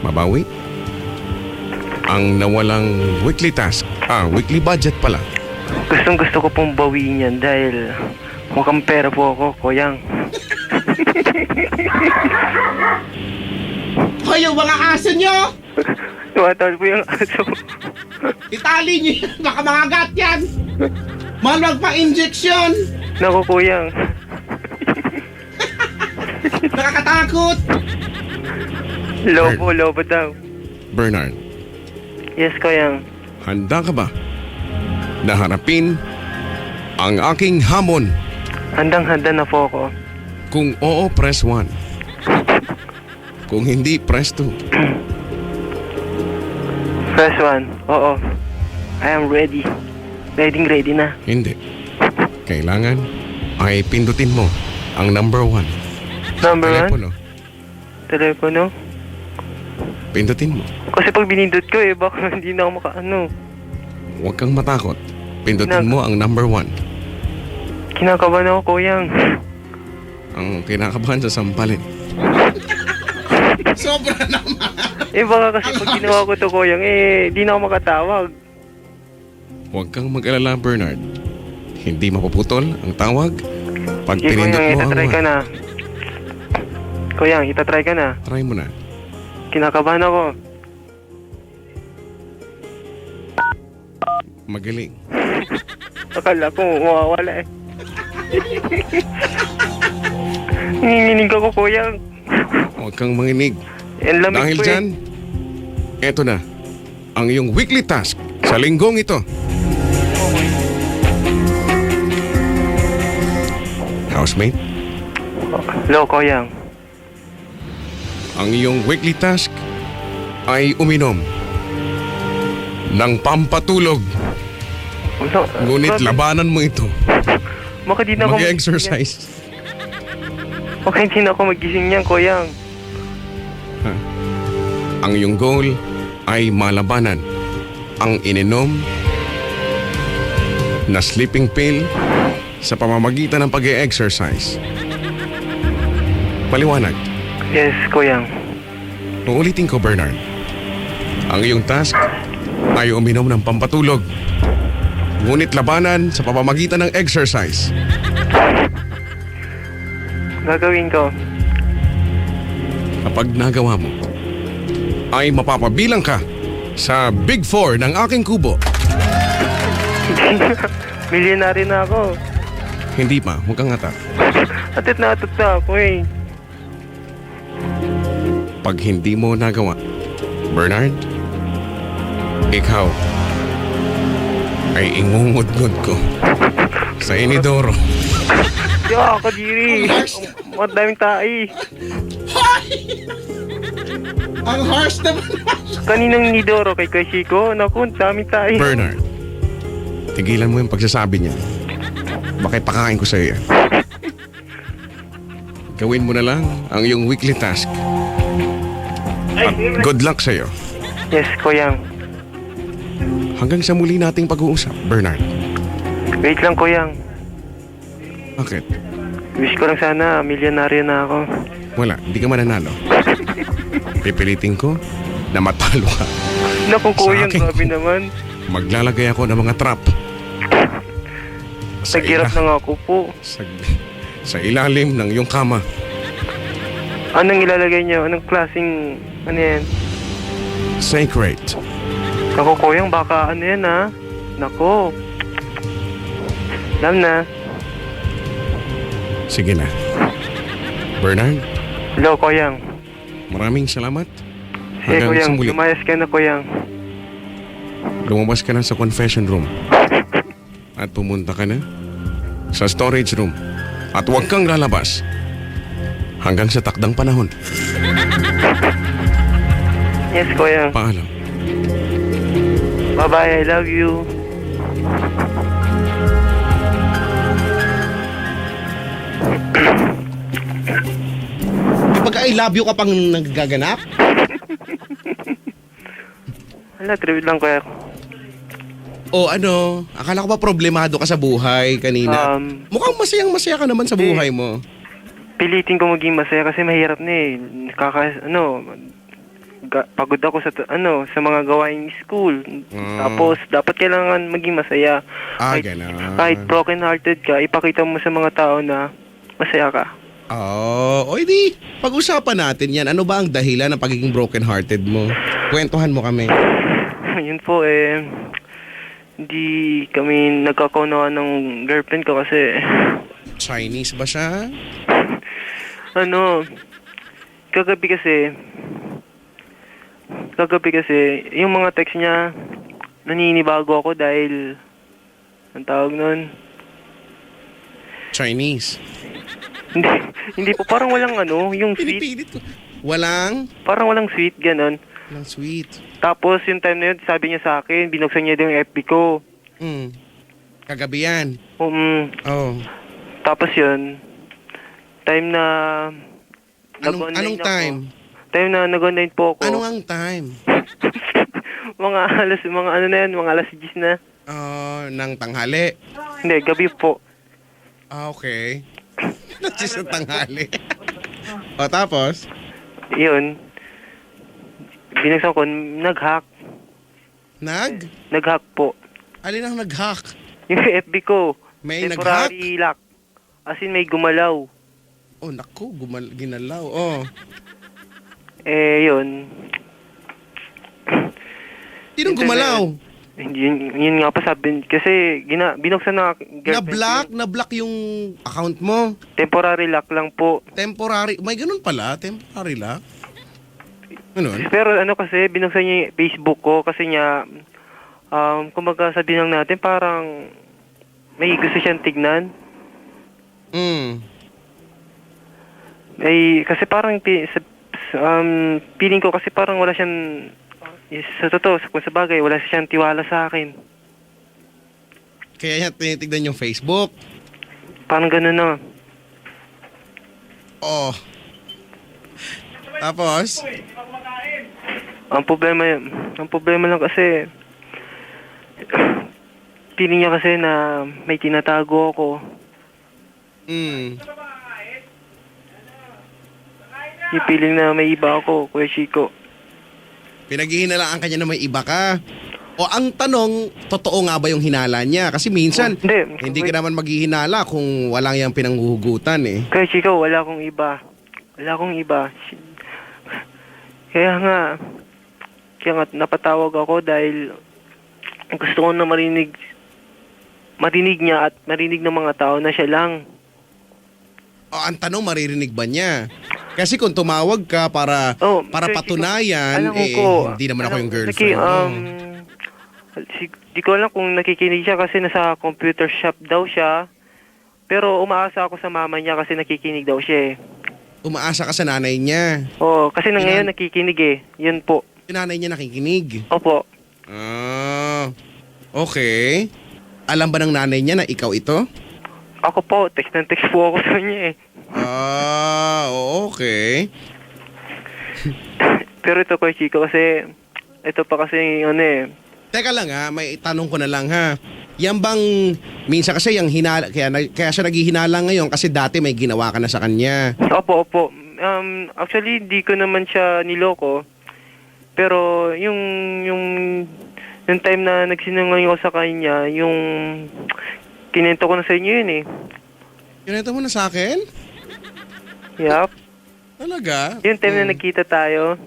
mabawi ang nawalang weekly task? Weekly budget pala. Gustong gusto ko pong bawiin yan dahil mukhang pera po ako, Kuyang. Hoy, yung mga aso nyo! Tumatawal po yung aso. Itali nyo yan! Baka mangagat yan! Maluwag pa injection! Naku, Kuyang. Nakakatakot! Lobo daw. Bernard, Yes, Kuyang. handa ka ba na harapin ang aking hamon? Handang-handa na po ako. Kung oo, press 1. Kung hindi, press 2. First one, oo. I am ready. Ready na. Hindi. Kailangan ay pindutin mo ang number 1. Number Telepono. Telepono? Pindutin mo. Kasi pag binindot ko baka hindi na ako makaano. Huwag kang matakot. Pindutin mo ang number 1. Kinakabahan ako, Kuyang. Ang kinakabahan sa sampalin. Sobra naman! Baka kasi pag ginawa ko to, Kuyang, di na ako makatawag. Huwag kang mag-alala, Bernard. Hindi mapuputol ang tawag pag Sige, pinindot Kuyang, mo ang itatry ka 1. na. Kuyang, itatry ka na. Try mo na. Kinakabahan ako. Magaling. Akala ko mawawala Nanginginig ako, Kuyang. Huwag kang manginig. Ang lamig Dahil ko dyan, eto na ang iyong weekly task sa linggong ito. Housemate, Hello, Kuyang. ang iyong weekly task ay uminom ng pampatulog. Ngunit Grabe. labanan mo ito. Baka di na ako Mag-exercise. Baka hindi na ako magising niyan, Kuyang. Ang iyong goal ay malabanan ang ininom na sleeping pill sa pamamagitan ng pag-e-exercise. Paliwanag. Yes, Kuya. Uulitin ko, Bernard. Ang iyong task ay uminom ng pampatulog. Ngunit labanan sa pamamagitan ng exercise. Gagawin ko. Kapag nagawa mo, ay mapapabilang ka sa Big Four ng aking kubo. Milyonaryo na ako. Hindi pa, huwag kang atak. Atit na ako eh. Pag hindi mo nagawa, Bernard, ikaw ay ingungod-ngod ko sa inidoro. Yo, Kajiri. Madaming tae. Ang harsh naman. Kaninang nidoro kay Kashiko. Naku, daming tae. Bernard, tigilan mo yung pagsasabi niya. Baka ipakain ko sa iyo. Gawin mo na lang ang iyong weekly task. At good luck sa iyo. Yes, Kuya. Hanggang sa muli nating pag-uusap, Bernard. Wait lang, Kuya. Bakit? Wish ko lang sana milyonaryo na ako. Wala, hindi ka mananalo. Pipilitin ko na matalo ka. Naku, Kuya, akin. grabe naman. Maglalagay ako ng mga trap. Naghirap na nga ako po. Sa ilalim ng iyong kama. Anong ilalagay niyo? Anong klaseng, ano yan? Sacred. Naku, Kuya, baka ano yan, ha? Naku. Alam na. Sige na. Bernard, Hello, Kuya. maraming salamat. Sige, Hanggang Kuya. sa muli. Lumayas ka na, Kuya. Lumabas ka na sa confession room. At pumunta ka na sa storage room. At huwag kang lalabas hanggang sa takdang panahon. Yes, Kuya. Paalam. Bye-bye. I love you. Pag I love you ka pang nagaganap? Wala, trivia lang, Kuya. O ano, akala ko ba problemado ka sa buhay kanina? Mukhang masayang-masaya ka naman sa buhay mo. Pilitin ko maging masaya kasi mahirap na eh. Pagod ako sa sa mga gawaing school. Tapos dapat kailangan maging masaya. Ganun. Kahit broken hearted ka, ipakita mo sa mga tao na masaya ka. O di, pag-usapan natin yan. Ano ba ang dahilan ng pagiging broken-hearted mo? Kwentuhan mo kami. Yun po hindi kami nagkakaunawan ng girlfriend ko kasi Chinese ba siya? kagabi yung mga text niya naninibago ako dahil ang tawag nun Chinese. hindi po, parang walang yung sweet, Pinipilit ko. Walang sweet, ganon. Walang sweet. Tapos yung time na yun, sabi niya sa akin, binuksan niya yung FB ko. Kagabi yan. Oh. Tapos yun, time na Anong time? Time na nag-online po ako. Anong ang time? mga alas 10 na. Nang tanghali. Hindi, gabi po. Okay. Just sa tanghali. Tapos? Yun. Binuksan ko, nag-hack. Nag-hack po. Alin ang nag-hack? Yung FB ko. May nag-hack? Temporary lock. As in, may gumalaw. Oh, naku, ginalaw. Oh. Yun. Sinong gumalaw? Yun nga pa sabi. Kasi, binuksan na girlfriend. Na-block yung account mo? Temporary lock lang po. Temporary? May ganun pala? Temporary lock? Ganun? Pero kasi, binuksan niya yung Facebook ko kasi niya, kumbaga sabihin lang natin, parang may gusto siyang tignan. Kasi parang feeling ko kasi parang wala siyang, sa totoo, kung sa bagay, wala siyang tiwala sa akin. Kaya niya tinitignan yung Facebook? Parang ganun na. Oh. Tapos? Ang problema lang kasi, feeling niya kasi na may tinatago ako. Mm. Yung feeling na may iba ako, Kuya Chico. Pinaghihinalaan ka niya na may iba ka. O ang tanong, totoo nga ba yung hinala niya? Kasi minsan, hindi ka naman maghihinala kung walang yung pinanghuhugutan eh. Kuya Chico, wala akong iba. Wala akong iba. Kaya nga napatawag ako dahil gusto ko na marinig niya at marinig ng mga tao na siya lang. O ang tanong, maririnig ba niya? Kasi kung tumawag ka para Kuya patunayan, Chico, hindi naman ako yung girlfriend mo. Di ko alam kung nakikinig siya kasi nasa computer shop daw siya. Pero umaasa ako sa mama niya kasi nakikinig daw siya eh. Umaasa ka sa nanay niya. Oo, kasi ngayon nakikinig eh. Yun po. Yung nanay niya nakikinig. Opo. Ah, okay. Alam ba ng nanay niya na ikaw ito? Ako po, text po ako sa kanya eh. Ah, okay. Pero ito Kuya Chico kasi, ito pa kasi Teka lang ha, may tanong ko na lang ha. Yan bang, minsan kasi yung kaya siya naghihinala ngayon kasi dati may ginawa ka na sa kanya. Opo. Actually, di ko naman siya niloko. Pero yung time na nagsinungaling ako sa kanya, yung kinento ko na sa inyo yun eh. Kinento mo na sa akin? Yup. Talaga? Yung time na nagkita tayo.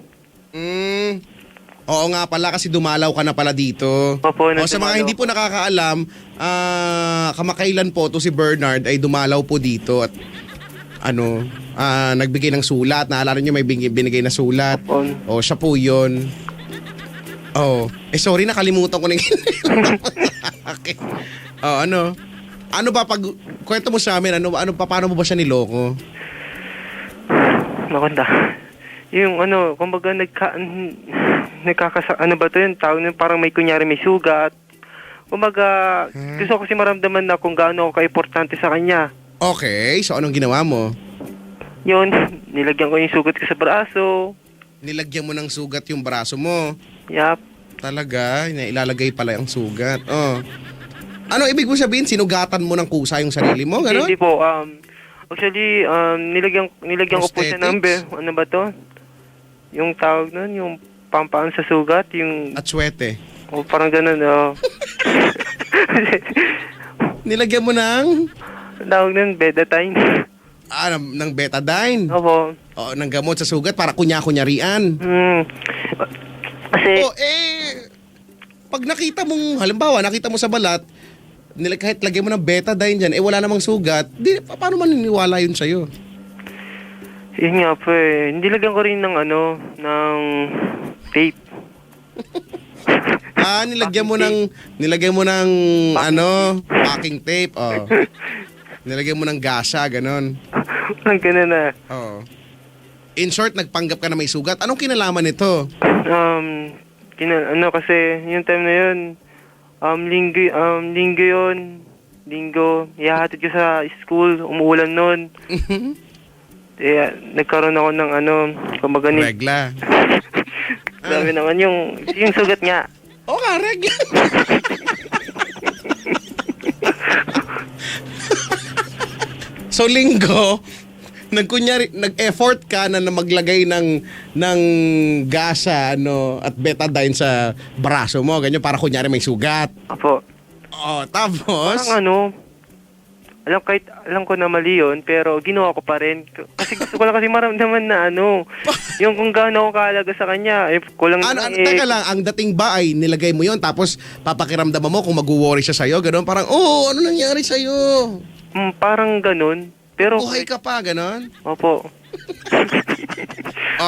Oo nga pala kasi dumalaw ka na pala dito. Opo, Sa mga hindi po nakakaalam, kamakailan po to si Bernard ay dumalaw po dito at nagbigay ng sulat. Naalala niyo may binigay na sulat. Opo. Siya po yun. Sorry, nakalimutan ko na yung okay. Ano ba kwento mo sa amin, paano mo ba siya niloko? Maganda. Yung kumbaga ba to yun? Tawag nun, parang may kunyari may sugat. Kumbaga, gusto ko kasi maramdaman na kung gaano ako ka-importante sa kanya. Okay, so anong ginawa mo? Yun, nilagyan ko yung sugat ko sa braso. Nilagyan mo ng sugat yung braso mo? Yup. Talaga? Ilalagay pala yung sugat. Ano ibig mo sabihin? Sinugatan mo ng kusa yung sarili mo? Gano'n? Hindi po. Actually, nilagyan ko po siya ng ano ba to? Yung tawag nun, yung pampaan sa sugat, yung... Atswete. Parang ganun, Nilagyan mo ng... Tawag nun, betadine. Ng betadine? Opo. Ng gamot sa sugat para kunya-kunyarian. Kasi... pag nakita mong, halimbawa, nakita mo sa balat, kahit lagyan mo ng betadine dyan, wala namang sugat, paano maniniwala yun sa'yo? Yun nga po eh. Nilagyan ko rin ng tape. Nilagyan mo ng packing tape. Nilagyan mo ng gasa, ganon. Ang ganun na. In short, nagpanggap ka na may sugat. Anong kinalaman nito? Kasi yung time na yun, linggo, ihahatid ko sa school, umuulan nun. Nagkaroon ako ng kumbaga regla. Grabe naman yung sugat nga. Regla. So linggo, nag-effort ka na maglagay ng gasa at betadine sa braso mo, ganyan para kunyari may sugat. Apo. Tapos parang alam ko na mali yun, pero ginawa ko pa rin. Kasi gusto ko lang kasi maramdaman na yung kung gaano ako kahalaga sa kanya. Kulang Teka lang, ang dating ba ay nilagay mo yon tapos papakiramdaman mo kung mag-worry siya sa'yo, gano'n? Parang, ano nangyari sa'yo? Parang ganun. Pero buhay ka pa, gano'n? Opo.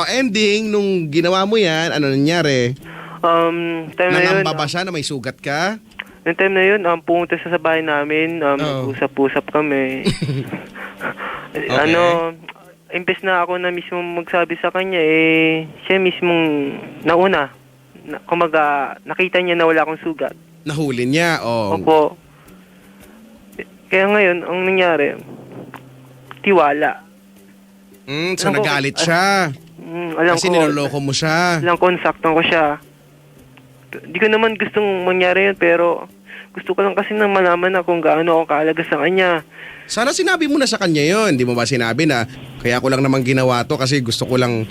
Ending, nung ginawa mo yan, ano nangyari? Time na yun. Nangamba ba siya na may sugat ka? Yung time na yun, pumunta sa bahay namin, usap-usap kami. Okay. Imbes na ako na mismo magsabi sa kanya, siya mismong nauna. Kumaga, nakita niya na wala akong sugat. Nahuli niya, Opo. Kaya ngayon, ang nangyari, tiwala. So nagalit siya. Kasi niloloko mo siya. Alam ko, nasaktan ko siya. Di ko naman gustong mangyari yun, pero gusto ko lang kasi nang malaman na kung gaano ako kaalaga sa kanya. Sana sinabi mo na sa kanya yon. Di mo ba sinabi na kaya ko lang naman ginawa to kasi gusto ko lang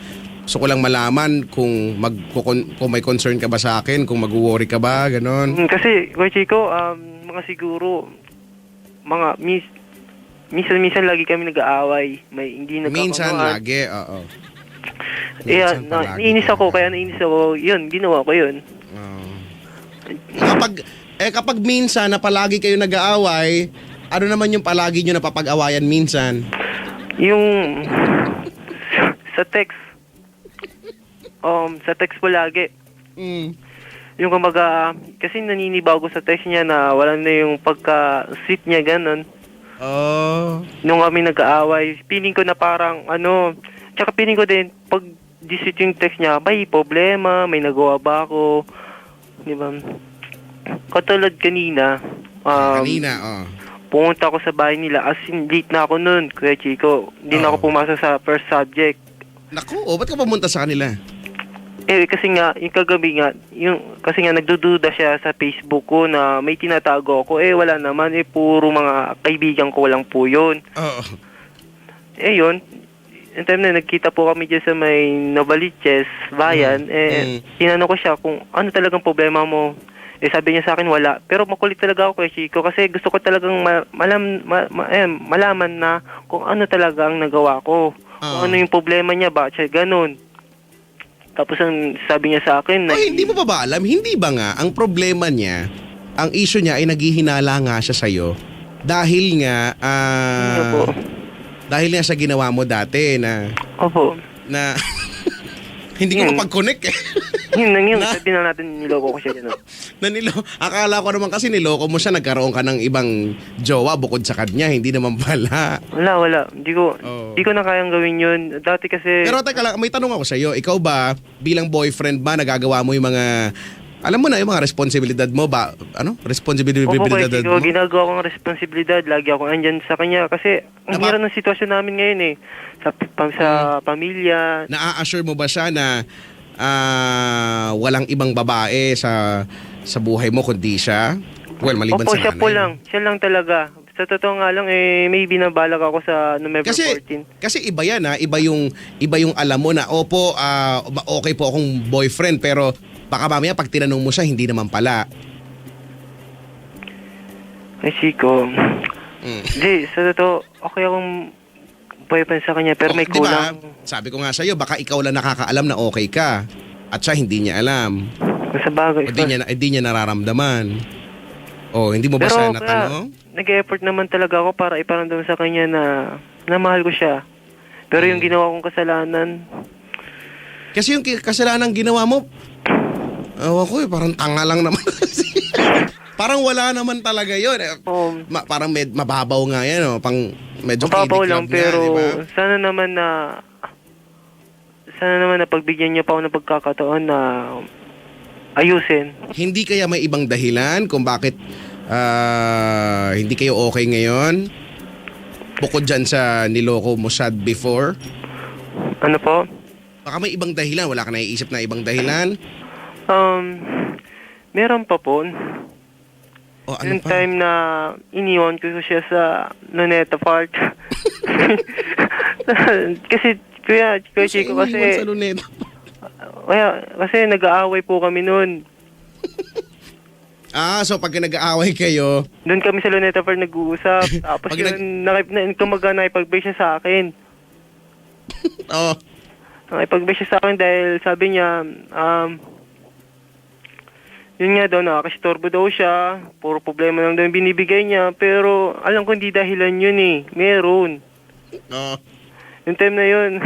malaman kung kung may concern ka ba sa akin, kung mag-worry ka ba, ganon. Kasi, Kuya Chico, mga siguro, minsan lagi kami nag-aaway. May hindi Minsan nagkakaroon. lagi, oo. Kaya, Minsan palagi. nainis ako, yun, ginawa ko yun. Oo. Kapag minsan na palagi kayo nag-aaway, ano naman yung palagi nyo napapag-awayan minsan? Yung, sa text po lagi. Yung kumbaga, kasi naninibaw ko sa text niya na wala na yung pagka-sweet niya, ganun. Oh. Nung kami nag-aaway, feeling ko na parang, tsaka feeling ko din, pag disit yung text niya, may problema, may nagawa ba ako, di ba? Katulad kanina, pumunta ako sa bahay nila, as in, late na ako nun, Kuya Chico. Hindi na ako pumasok sa first subject. Naku, ba't ka pumunta sa kanila? Kasi nga, yung kagabi nga, kasi nga nagdududa siya sa Facebook ko na may tinatago ako. Wala naman, puro mga kaibigan ko lang po yun. Oo. Yun. Yung time na nagkita po kami dyan sa may Novaliches, bayan, tinanong ko siya kung ano talagang problema mo. Sabi niya sa akin, wala. Pero makulit talaga ako, Chico, kasi gusto ko talagang malaman na kung ano talaga ang nagawa ko. Kung ano yung problema niya, bakit siya ganun. Tapos ang sabi niya sa akin na... hindi mo pa ba alam? Hindi ba nga, ang problema niya, ang issue niya ay naghihinala nga siya sa'yo dahil nga, dahil nga sa ginawa mo dati na... Opo. Na... hindi ko mapag-connect eh. Yun, sabi na natin niloko ko siya gano'n. Akala ko naman kasi niloko mo siya, nagkaroon ka ng ibang jowa bukod sa kanya, hindi naman pala. Wala. Hindi ko na kayang gawin yun. Dati kasi... Pero teka lang, may tanong ako sa iyo. Ikaw ba, bilang boyfriend ba, nagagawa mo yung mga... Alam mo na yung mga responsibilidad mo ba? Responsibilidad Opo, mo? ginagawa kong responsibilidad. Lagi ako andyan sa kanya. Kasi ang hirap ng sitwasyon namin ngayon eh. Sa pamilya. Na-assure mo ba siya na walang ibang babae sa buhay mo kundi siya? Well, maliban Opo, sa siya nanay. po lang. Siya lang talaga. Sa totoo nga lang, may binabalak ako sa November 14. Kasi iba yan iba yung alam mo na, opo, okay po akong boyfriend, pero baka mamaya pag tinanong mo siya, hindi naman pala. Ay, Chico. Hindi, sa totoo, okay akong boyfriend sa kanya, pero may kulang. Diba? Sabi ko nga sa'yo, baka ikaw lang nakakaalam na okay ka. At siya hindi niya alam. Sa bagay. Hindi niya nararamdaman. Hindi mo ba siya natanong? Nag-effort naman talaga ako para iparamdam sa kanya na mahal ko siya. Pero yung ginawa kong kasalanan... Kasi yung kasalanan ginawa mo, parang tanga lang naman. Parang wala naman talaga yun. Parang mababaw nga yan. Medyo mababaw lang, nga, pero diba? sana naman na pagbigyan niya pa ako ng pagkakataon na ayusin. Hindi kaya may ibang dahilan kung bakit hindi kayo okay ngayon? Bukod dyan sa niloko mo sad before? Ano po? Baka may ibang dahilan. Wala ka naiisip na ibang dahilan? Meron pa po. Ano yung pa? time na iniwan ko siya sa Luneta Park. Kasi, Kuya Chico, kasi... Sa Luneta. Kasi nag-aaway po kami noon. So pag nag-aaway kayo... Doon kami sa Luneta Park nag-uusap. Tapos nakipagbay siya sa akin. Nakipagbay siya sa akin dahil sabi niya, yun nga daw, nakakastorbo daw siya. Puro problema lang daw yung binibigay niya. Pero alam ko hindi dahilan yun eh. Meron. Yung time na yun,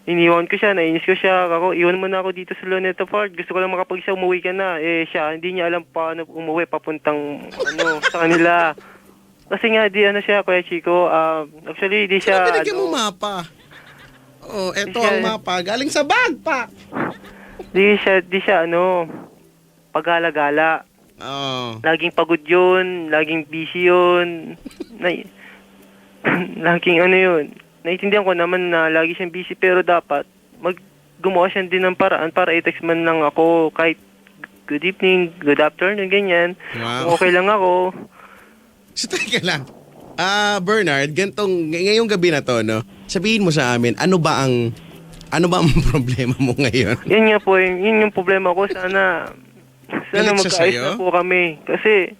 iniwan ko siya, nainis ko siya. Iwan mo na ako dito sa Luneta Park. Gusto ko lang makapag-isa, umuwi ka na. Siya, hindi niya alam paano umuwi, papuntang, sa kanila. Kasi nga, siya, Kuya Chico. Actually, di siya, Binigyan mo mapa. Eto ang mapa. Galing sa backpack. Di siya, pag-gala-gala. Laging pagod yun, laging busy yun. Laging yun. Naiintindihan ko naman na lagi siyang busy, pero dapat gumawa siya din ng paraan para i-text man lang ako kahit good evening, good afternoon, ganyan. Wow. Kung okay lang ako. So, teka lang. Bernard, ngayong gabi na to, no? Sabihin mo sa amin, ano ba ang problema mo ngayon? Yun nga po, yun yung problema ko. Sana Galit siya magkaayos sa'yo? na po kami. Kasi,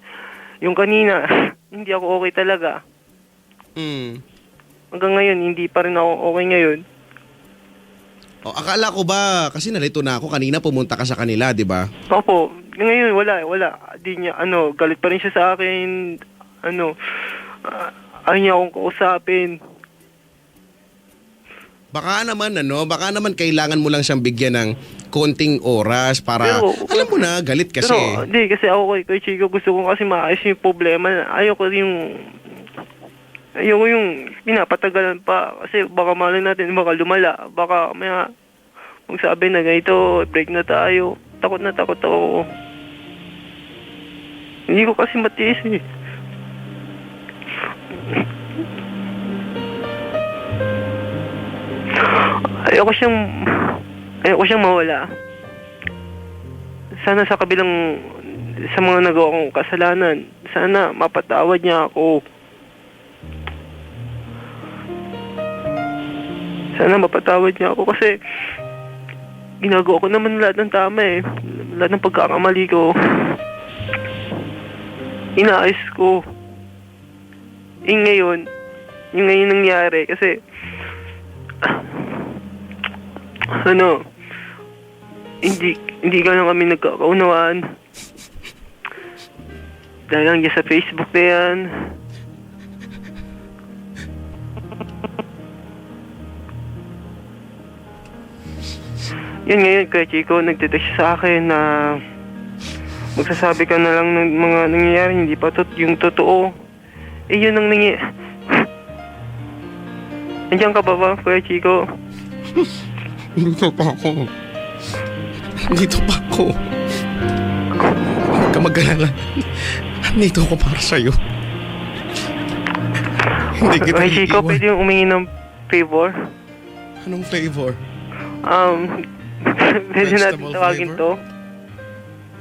yung kanina, hindi ako okay talaga. Hanggang ngayon, hindi pa rin ako okay ngayon. O, akala ko ba, kasi narito na ako, kanina pumunta ka sa kanila, di ba? Opo, ngayon wala. Di niya, galit pa rin siya sa akin. Ayaw niya akong kausapin. Baka naman kailangan mo lang siyang bigyan ng konting oras para, alam mo na, galit kasi. Pero, hindi, kasi ako kay Chico, gusto ko kasi maayos yung problema. Ayoko yung pinapatagalan pa. Kasi baka malay natin, baka lumala. Baka may magsabi na ganito, break na tayo. Takot ako. Hindi ko kasi matiis eh. Ayoko siyang mawala. Sana sa mga nagawa kong kasalanan, sana mapatawad niya ako. Sana mapatawad niya ako kasi ginagawa ko naman lahat ng tama eh. Lahat ng pagkakamali ko. Inaayos ko. Yung ngayon nangyari kasi hindi ka lang kami nagkakaunawaan. Dahil lang sa Facebook na yan. Yun ngayon, Kuya Chico, nagtitext sa akin na magsasabi ka na lang ng mga nangyayari, hindi pa yung totoo. Eh, yun ang nangyayari. Nandiyan ka ba, Kuya Chico? Dito pa ako. Huwag ka mag-alala. Nandito ako para sa'yo. Hindi kita Kuya Chico, iiwan. pwede yung umingi ng favor? Anong flavor? Pwede natin Vegetable tawagin flavor? to?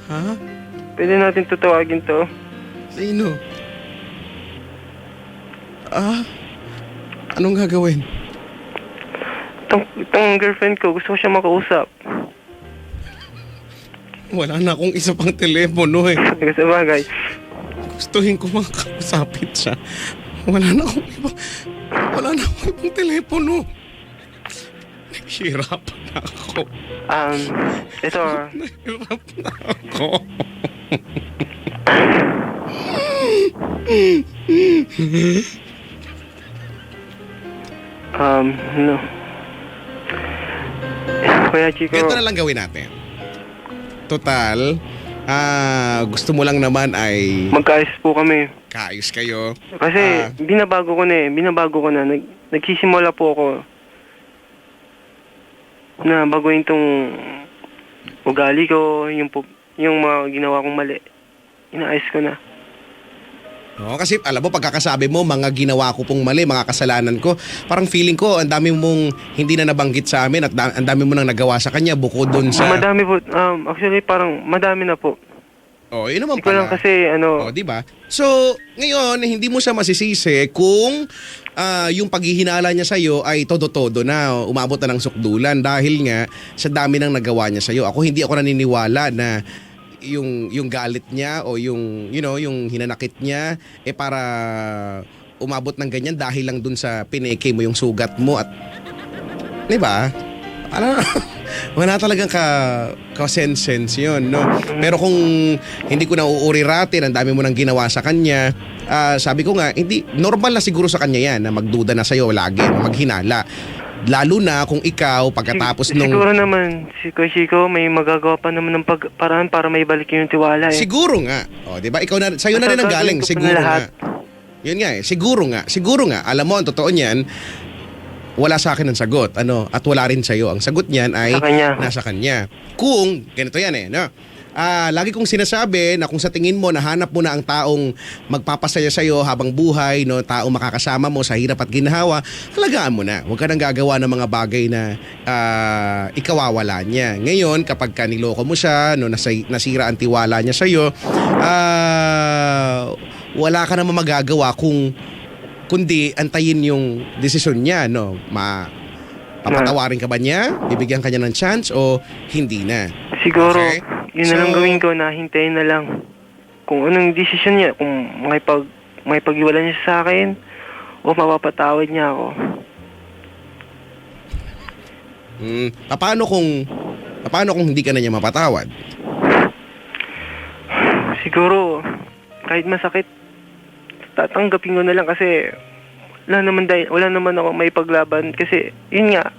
Ha? Pwede natin tawagin to? Sino? Anong gagawin? Itong girlfriend ko, gusto ko siya makausap. Wala na akong isa pang telepono eh. Kasi bagay. Gustuhin ko makakausapin siya. Wala na akong ibang telepono. Nahihirapan na ako. Ito. Nahihirap na ako. No. Kuya Chico. Ito na lang gawin natin. Total, gusto mo lang naman ay Magkaayos po kami. kaayos kayo. Kasi binabago ko na. Nagsisimula po ako na baguhin tong ugali ko, yung mga ginawa kong mali. Inaayos ko na. No, kasi alam mo, pagkakasabi mo, mga ginawa ko pong mali, mga kasalanan ko, parang feeling ko, ang dami mong hindi na nabanggit sa amin at ang dami mo nang nagawa sa kanya bukod doon sa... Madami po. Actually, parang madami na po. Oh, yun naman Hindi ko lang pala. kasi, Oh, di ba? So, ngayon, hindi mo siya masisisi kung yung paghihinala niya sa'yo ay todo-todo na, umabot na ng sukdulan dahil nga sa dami nang nagawa niya sa'yo. Hindi ako naniniwala na yung galit niya o yung yung hinanakit niya para umabot ng ganyan dahil lang dun sa pineke mo yung sugat mo at 'di ba? Wala talagang ka-sense yun, no? Pero kung hindi ko na uuriratin, ang dami mo nang ginawa sa kanya, sabi ko nga, hindi normal na siguro sa kanya yan na magduda na sa'yo lagi, maghinala. Lalo na kung ikaw, pagkatapos nung... Siguro naman, si Kuya Chico, may magagawa pa naman ng paraan para may balik yung tiwala eh. Siguro nga. O, di ba? Ikaw na, sa'yo na rin ang galing. Siguro nga. Yun nga eh. Siguro nga. Alam mo, ang totoo niyan, wala sa akin ang sagot. At wala rin sa'yo. Ang sagot niyan ay Sa kanya. nasa kanya. Kung, ganito yan eh, no? lagi kong sinasabi na kung sa tingin mo nahanap mo na ang taong magpapasaya sa iyo habang buhay, no, taong makakasama mo sa hirap at ginhawa, halagaan mo na. Huwag ka nang gagawa ng mga bagay na ikawawala niya. Ngayon, kapag niloko mo siya, no, nasira ang tiwala niya sa iyo, wala ka naman magagawa kundi antayin yung desisyon niya, no. Papatawarin ka ba niya? Bibigyan ka niya ng chance o hindi na? Siguro, Okay. yun na lang gawin ko na hintayin na lang kung anong desisyon niya, kung may pag-iwala niya sa akin o mapapatawad niya ako. Paano kung hindi ka na niya mapatawad? Siguro, kahit masakit, tatanggapin ko na lang kasi wala naman ako may paglaban kasi yun nga,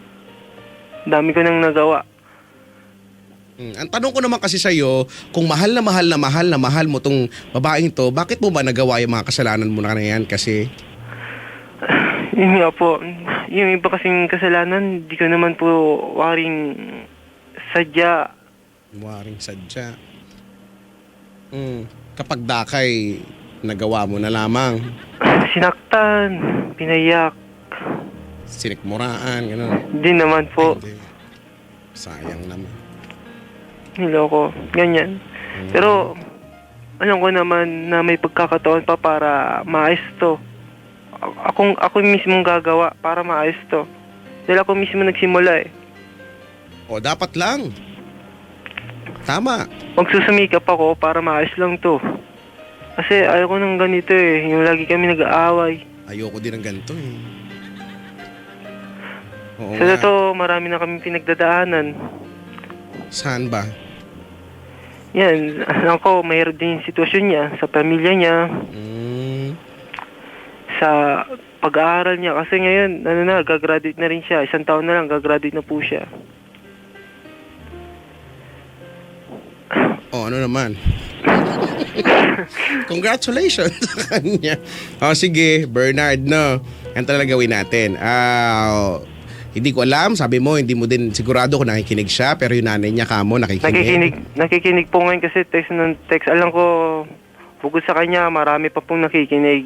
dami ko nang nagawa. Ang tanong ko naman kasi sa'yo, kung mahal mo tong babaeng to, bakit mo ba nagawa yung mga kasalanan mo na yan? Kasi Yun nga po, yung iba kasing kasalanan, di ko naman po waring sadya. waring sadya. Kapag dakay, nagawa mo na lamang. Sinaktan, pinayak. Sinikmuraan, gano'n. Di naman po, Hindi. Sayang naman. niloko, ganyan. Pero, alam ko naman na may pagkakataon pa para maayos to. Ako mismo gagawa para maayos to. Dahil ako mismo nagsimula eh. O, dapat lang. Tama. Magsusumikap ako para maayos lang to. Kasi ayoko nang ganito eh. Yung lagi kami nag-aaway. Ayoko din ng ganito eh. Oo Sa nga. totoo, marami na kami pinagdadaanan. Saan ba? Yan, alam ko, mayroon din yung sitwasyon niya sa pamilya niya, sa pag-aaral niya. Kasi ngayon, gagraduate na rin siya. 1 taon na lang, gagraduate na po siya. O, ano naman? Congratulations sa kanya. O, sige, Bernard, no? Yan talaga gawin natin. Hindi ko alam, sabi mo, hindi mo din sigurado kung nakikinig siya, pero yung nanay niya kamo, nakikinig. Nakikinig po ngayon kasi text ng text. Alam ko, bukod sa kanya, marami pa pong nakikinig.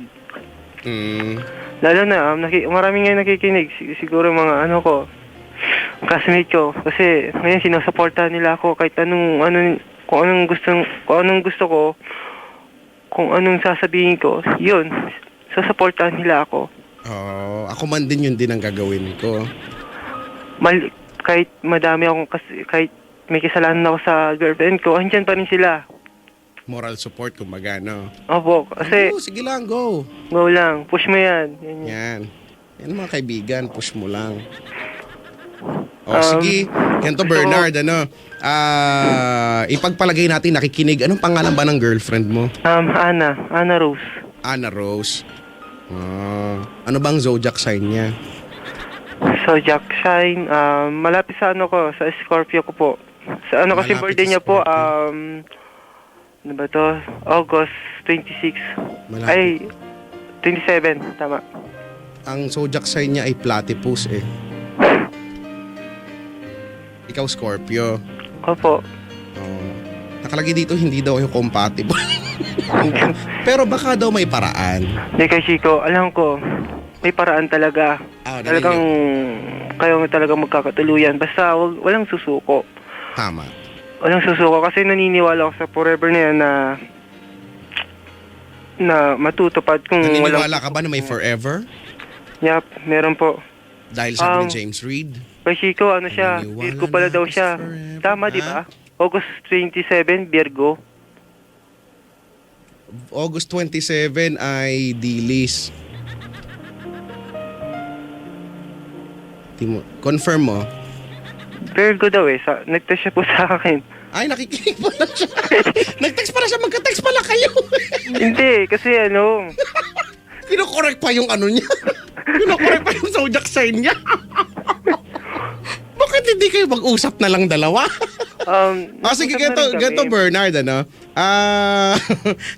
Lalo na, marami ngayon nakikinig. Siguro mga classmate ko. Kasi ngayon sinusuportahan nila ako kahit kung anong gusto ko, kung anong sasabihin ko, yun, susuportahan nila ako. Ako man din yun din ang gagawin ko. Kahit madami akong kahit may kasalanan ako sa girlfriend ko, andyan pa rin sila. Moral support, kumbaga, no? Opo, kasi Sige lang, go. go lang, push mo yan. Yan. Yan mga kaibigan, push mo lang. Sige. Ganito, Bernard, ipagpalagay natin nakikinig. Anong pangalan ba ng girlfriend mo? Ana Rose. Ana Rose. Ano bang zodiac sign niya? Zodiac sign, malapit sa sa Scorpio ko po. Sa kasi Malapit birthday sa niya po, Scorpio. ano ba to? August 26. Malapit. Ay, 27, tama. Ang zodiac sign niya ay platypus eh. Ikaw Scorpio. Opo. Nakalagay dito hindi daw yung compatible. Pero baka daw may paraan. Hindi kasi Chico, alam ko, may paraan talaga. Talagang kayo talagang magkakatuluyan. Basta walang susuko. Tama. Walang susuko kasi naniniwala ako sa forever na yan na matutupad kung Naniniwala ka ba na may forever? Yup, meron po. Dahil sabi ni James Reid. Kay Chico, siya? Naniniwala Virgo pala na daw is siya. forever. Tama, di ba? August 27, Virgo. August 27 ay Dilis. Confirm mo? Virgo daw eh. Nag-text siya po sa akin. Ay, nakikinig pala siya. Nag-text pala siya. Magka-text pala kayo. Hindi, kasi Kino-correct pa yung niya. Kino-correct pa yung zodiac sign niya. Bakit hindi kayo mag-usap na lang dalawa? Sige, nag-usap na rin ganito kami. Bernard, ano?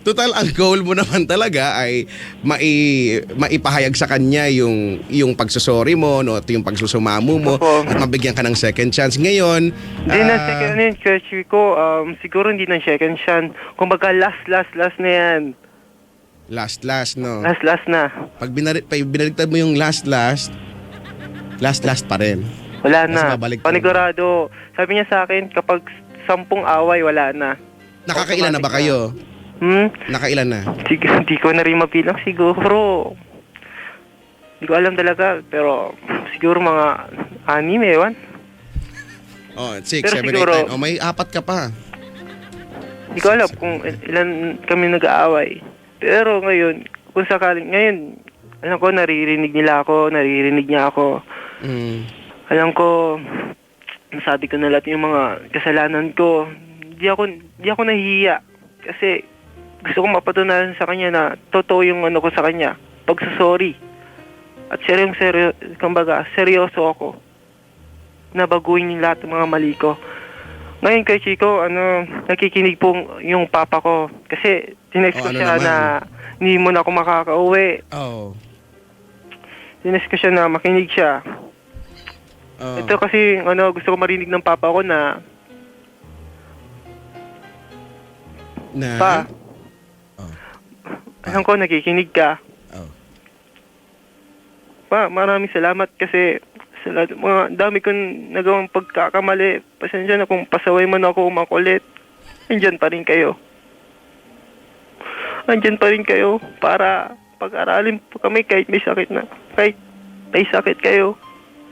Total, ang goal mo naman talaga ay maipahayag sa kanya yung pagsusorry mo, no? At yung pagsusumamo mo, Opo. at mabigyan ka ng second chance. Ngayon, Hindi na second yun, Kuya Chico. Siguro hindi na second chance. Kumbaga last na yan. last, no? Last na. Pag binaligtad mo yung last pa rin. Wala Mas na. babalik ka. Panigurado. Sabi niya sa akin, kapag 10 away, wala na. Nakakailan na ba kayo? Nakailan na? Hindi ko na rin mabilang siguro. Hindi ko alam talaga. Pero siguro mga 6, ewan. 6, Pero 7, 8, siguro- 9. May 4 ka pa. Hindi ko alam kung ilan kami nag-aaway. Pero ngayon, kung sakaling, ngayon, alam ko, naririnig niya ako. Alam ko, nasabi ko na lahat yung mga kasalanan ko. Di ako nahihiya. Kasi gusto ko mapatunayan sa kanya na totoo yung ano ko sa kanya. Pagsasorry. At seryoso ako. Na baguhin yung lahat ng mga mali ko. Ngayon kay Chico, nakikinig po yung papa ko. Kasi tinext ko ano siya naman? na hindi mo na ako makakauwi. Oh. Tinext ko siya na makinig siya. Oh. Ito kasi gusto ko marinig ng papa ko na Pa, Oh. alam ko nakikinig ka. Oh. Pa, maraming salamat kasi sa lahat, dami kong nagawang pagkakamali. Pasensya na kung pasaway man ako makulit. Andyan pa rin kayo. Andyan pa rin kayo para pag-aralin po kami kahit may sakit na. Kahit may sakit kayo.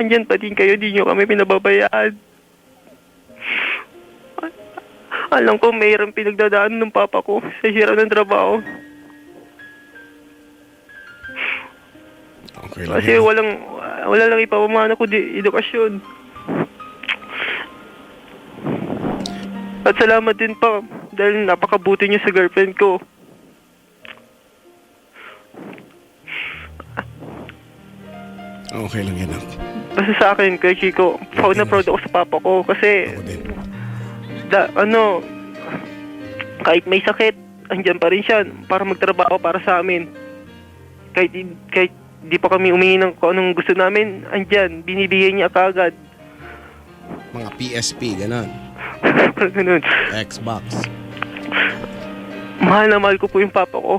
Andyan pa din kayo, di nyo kami pinababayaan. Alam ko mayroong pinagdadaan ng papa ko sa hirap ng trabaho. Okay lang. Kasi wala lang ipapamana ko di edukasyon. At salamat din pa dahil napakabuti niyo sa girlfriend ko. Okay lang yan. Basta sa akin, kay Chico, proud na proud ako sa papa ko kasi Ako din. kahit may sakit, andyan pa rin siya para magtrabaho para sa amin. Kahit di pa kami umingi ng kung anong gusto namin, andyan, binibigay niya kagad. Mga PSP, gano'n. Ganun. Xbox. Mahal na mahal ko po yung papa ko.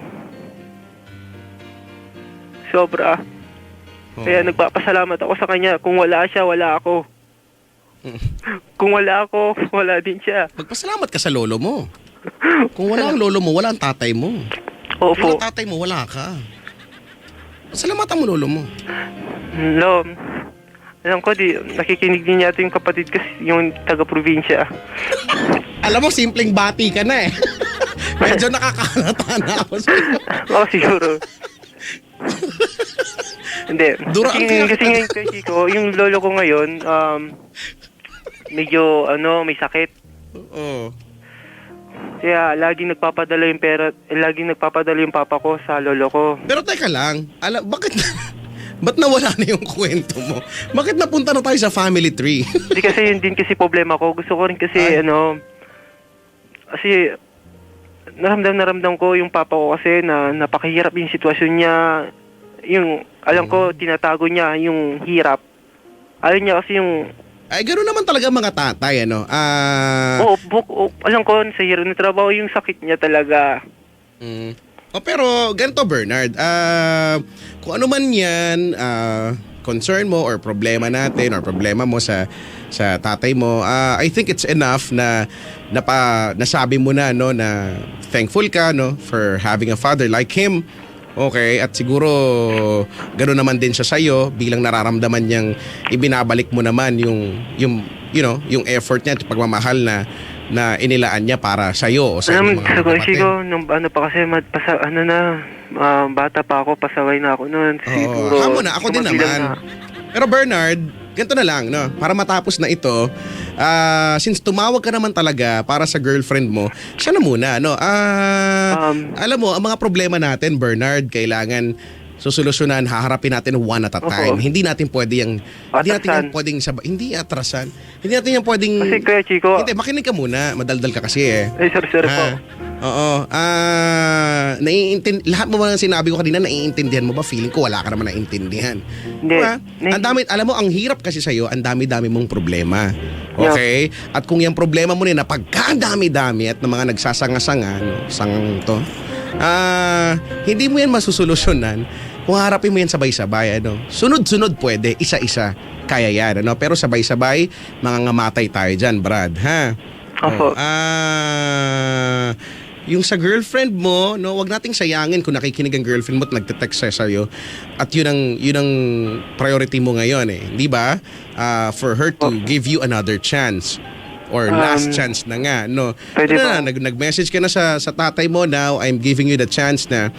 Sobra. Oo. Kaya nagpapasalamat ako sa kanya. Kung wala siya, wala ako. Kung wala ako, wala din siya. Magpasalamat ka sa lolo mo. Kung wala ang lolo mo, wala ang tatay mo. Kung Opo. wala ang tatay mo, wala ka. Salamatan mo lolo mo. No. Alam ko, nakikinig din yata yung kapatid kasi yung taga-probinsya. Alam mo, simpleng bati ka na eh. Medyo nakakahalata na ako sa'yo. Oo, siguro. Hindi. Duraan kaya Kasi ngayon kay Chico, yung lolo ko ngayon, medyo, may sakit. Oo. Kaya laging nagpapadala yung pera, laging nagpapadala yung papa ko sa lolo ko. Pero teka lang, ba't nawala na yung kwento mo? Bakit napunta na tayo sa family tree? Hindi kasi yun din kasi problema ko. Gusto ko rin kasi, kasi naramdam ko yung papa ko kasi na napakahirap yung sitwasyon niya. Yung, alam ko, tinatago niya yung hirap. Alam niya kasi yung, Ay, gano'n naman talaga mga tatay, ano? alam ko, sa hirap ng trabaho, yung sakit niya talaga. Pero ganito Bernard, kung ano man yan, concern mo or problema natin or problema mo sa tatay mo, I think it's enough na nasabi mo na no na thankful ka no for having a father like him. Okay, at siguro gano'n naman din siya sa'yo bilang nararamdaman niyang ibinabalik mo naman yung effort niya at pagmamahal na inilaan niya para sa'yo o sa Alam, mga kapatid. siguro, nung pa kasi, bata pa ako, pasaway na ako noon. Siguro, hamo na, ako din naman. Pero Bernard, ganito na lang, no? Para matapos na ito, since tumawag ka naman talaga para sa girlfriend mo, siya na muna, no? Alam mo, ang mga problema natin, Bernard, kailangan susolusyonan, haharapin natin one at a time. Opo. Hindi natin pwedeng hindi atrasan. Hindi natin yan pwedeng Kasi Kuya Chico, Hindi, makinig ka muna. Madaldal ka kasi eh. sorry po. Oo. Lahat mo mga sinabi ko kanina, naiintindihan mo ba? Feeling ko wala ka naman naiintindihan. Hindi. Diba? Ang dami, alam mo, ang hirap kasi sa'yo, ang dami-dami mong problema. Okay? At kung yung problema mo na pagkadami-dami at ng mga nagsasanga-sanga, sangang to, hindi mo yan masusolusyonan kung harapin mo yan sabay-sabay. Sunod-sunod pwede, isa-isa. Kaya yan. Pero sabay-sabay, mangangamatay tayo dyan, Brad. Ha? Opo. Yung sa girlfriend mo, wag nating sayangin kung nakikinig ang girlfriend mo at nagte-text sa'yo. At yun ang priority mo ngayon eh. Di ba? For her to give you another chance. Or last chance na nga, no? Pwede ba? Nag-message ka na sa tatay mo now, I'm giving you the chance na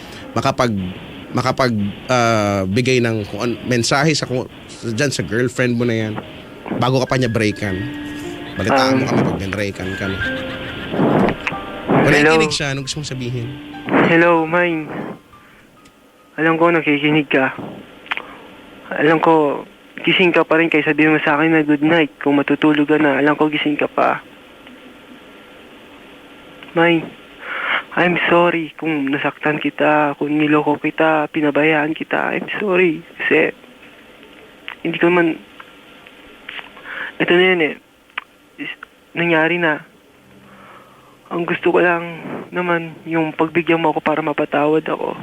bigay ng mensahe dyan sa girlfriend mo na yan bago ka pa niya breakan. Balitaan mo kami pag binreakan ka. No? Kung nakikinig siya, anong gusto mong sabihin? Hello, Mine. Alam ko nakikinig ka. Alam ko, gising ka pa rin kaya sabihin mo sa akin na good night. Kung matutulog ka na, alam ko gising ka pa. Mine, I'm sorry kung nasaktan kita, kung niloko kita, pinabayaan kita. I'm sorry. Kasi, hindi ko man, ito na yan eh. Nangyari na. Ang gusto ko lang naman yung pagbigyan mo ako para mapatawad ako.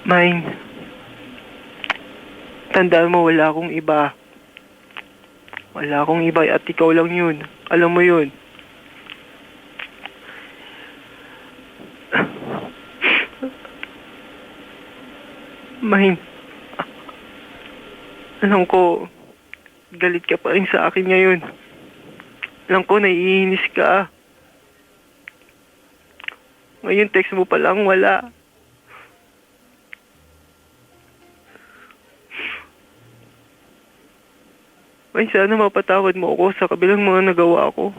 Mine, tandaan mo wala akong iba. Wala akong iba at ikaw lang yun. Alam mo yun. Mine, alam ko galit ka pa rin sa akin ngayon. Alam ko, naiinis ka. Ngayon, text mo pa lang, wala. Ay, sana mapatawad mo ako sa kabilang mga nagawa ko.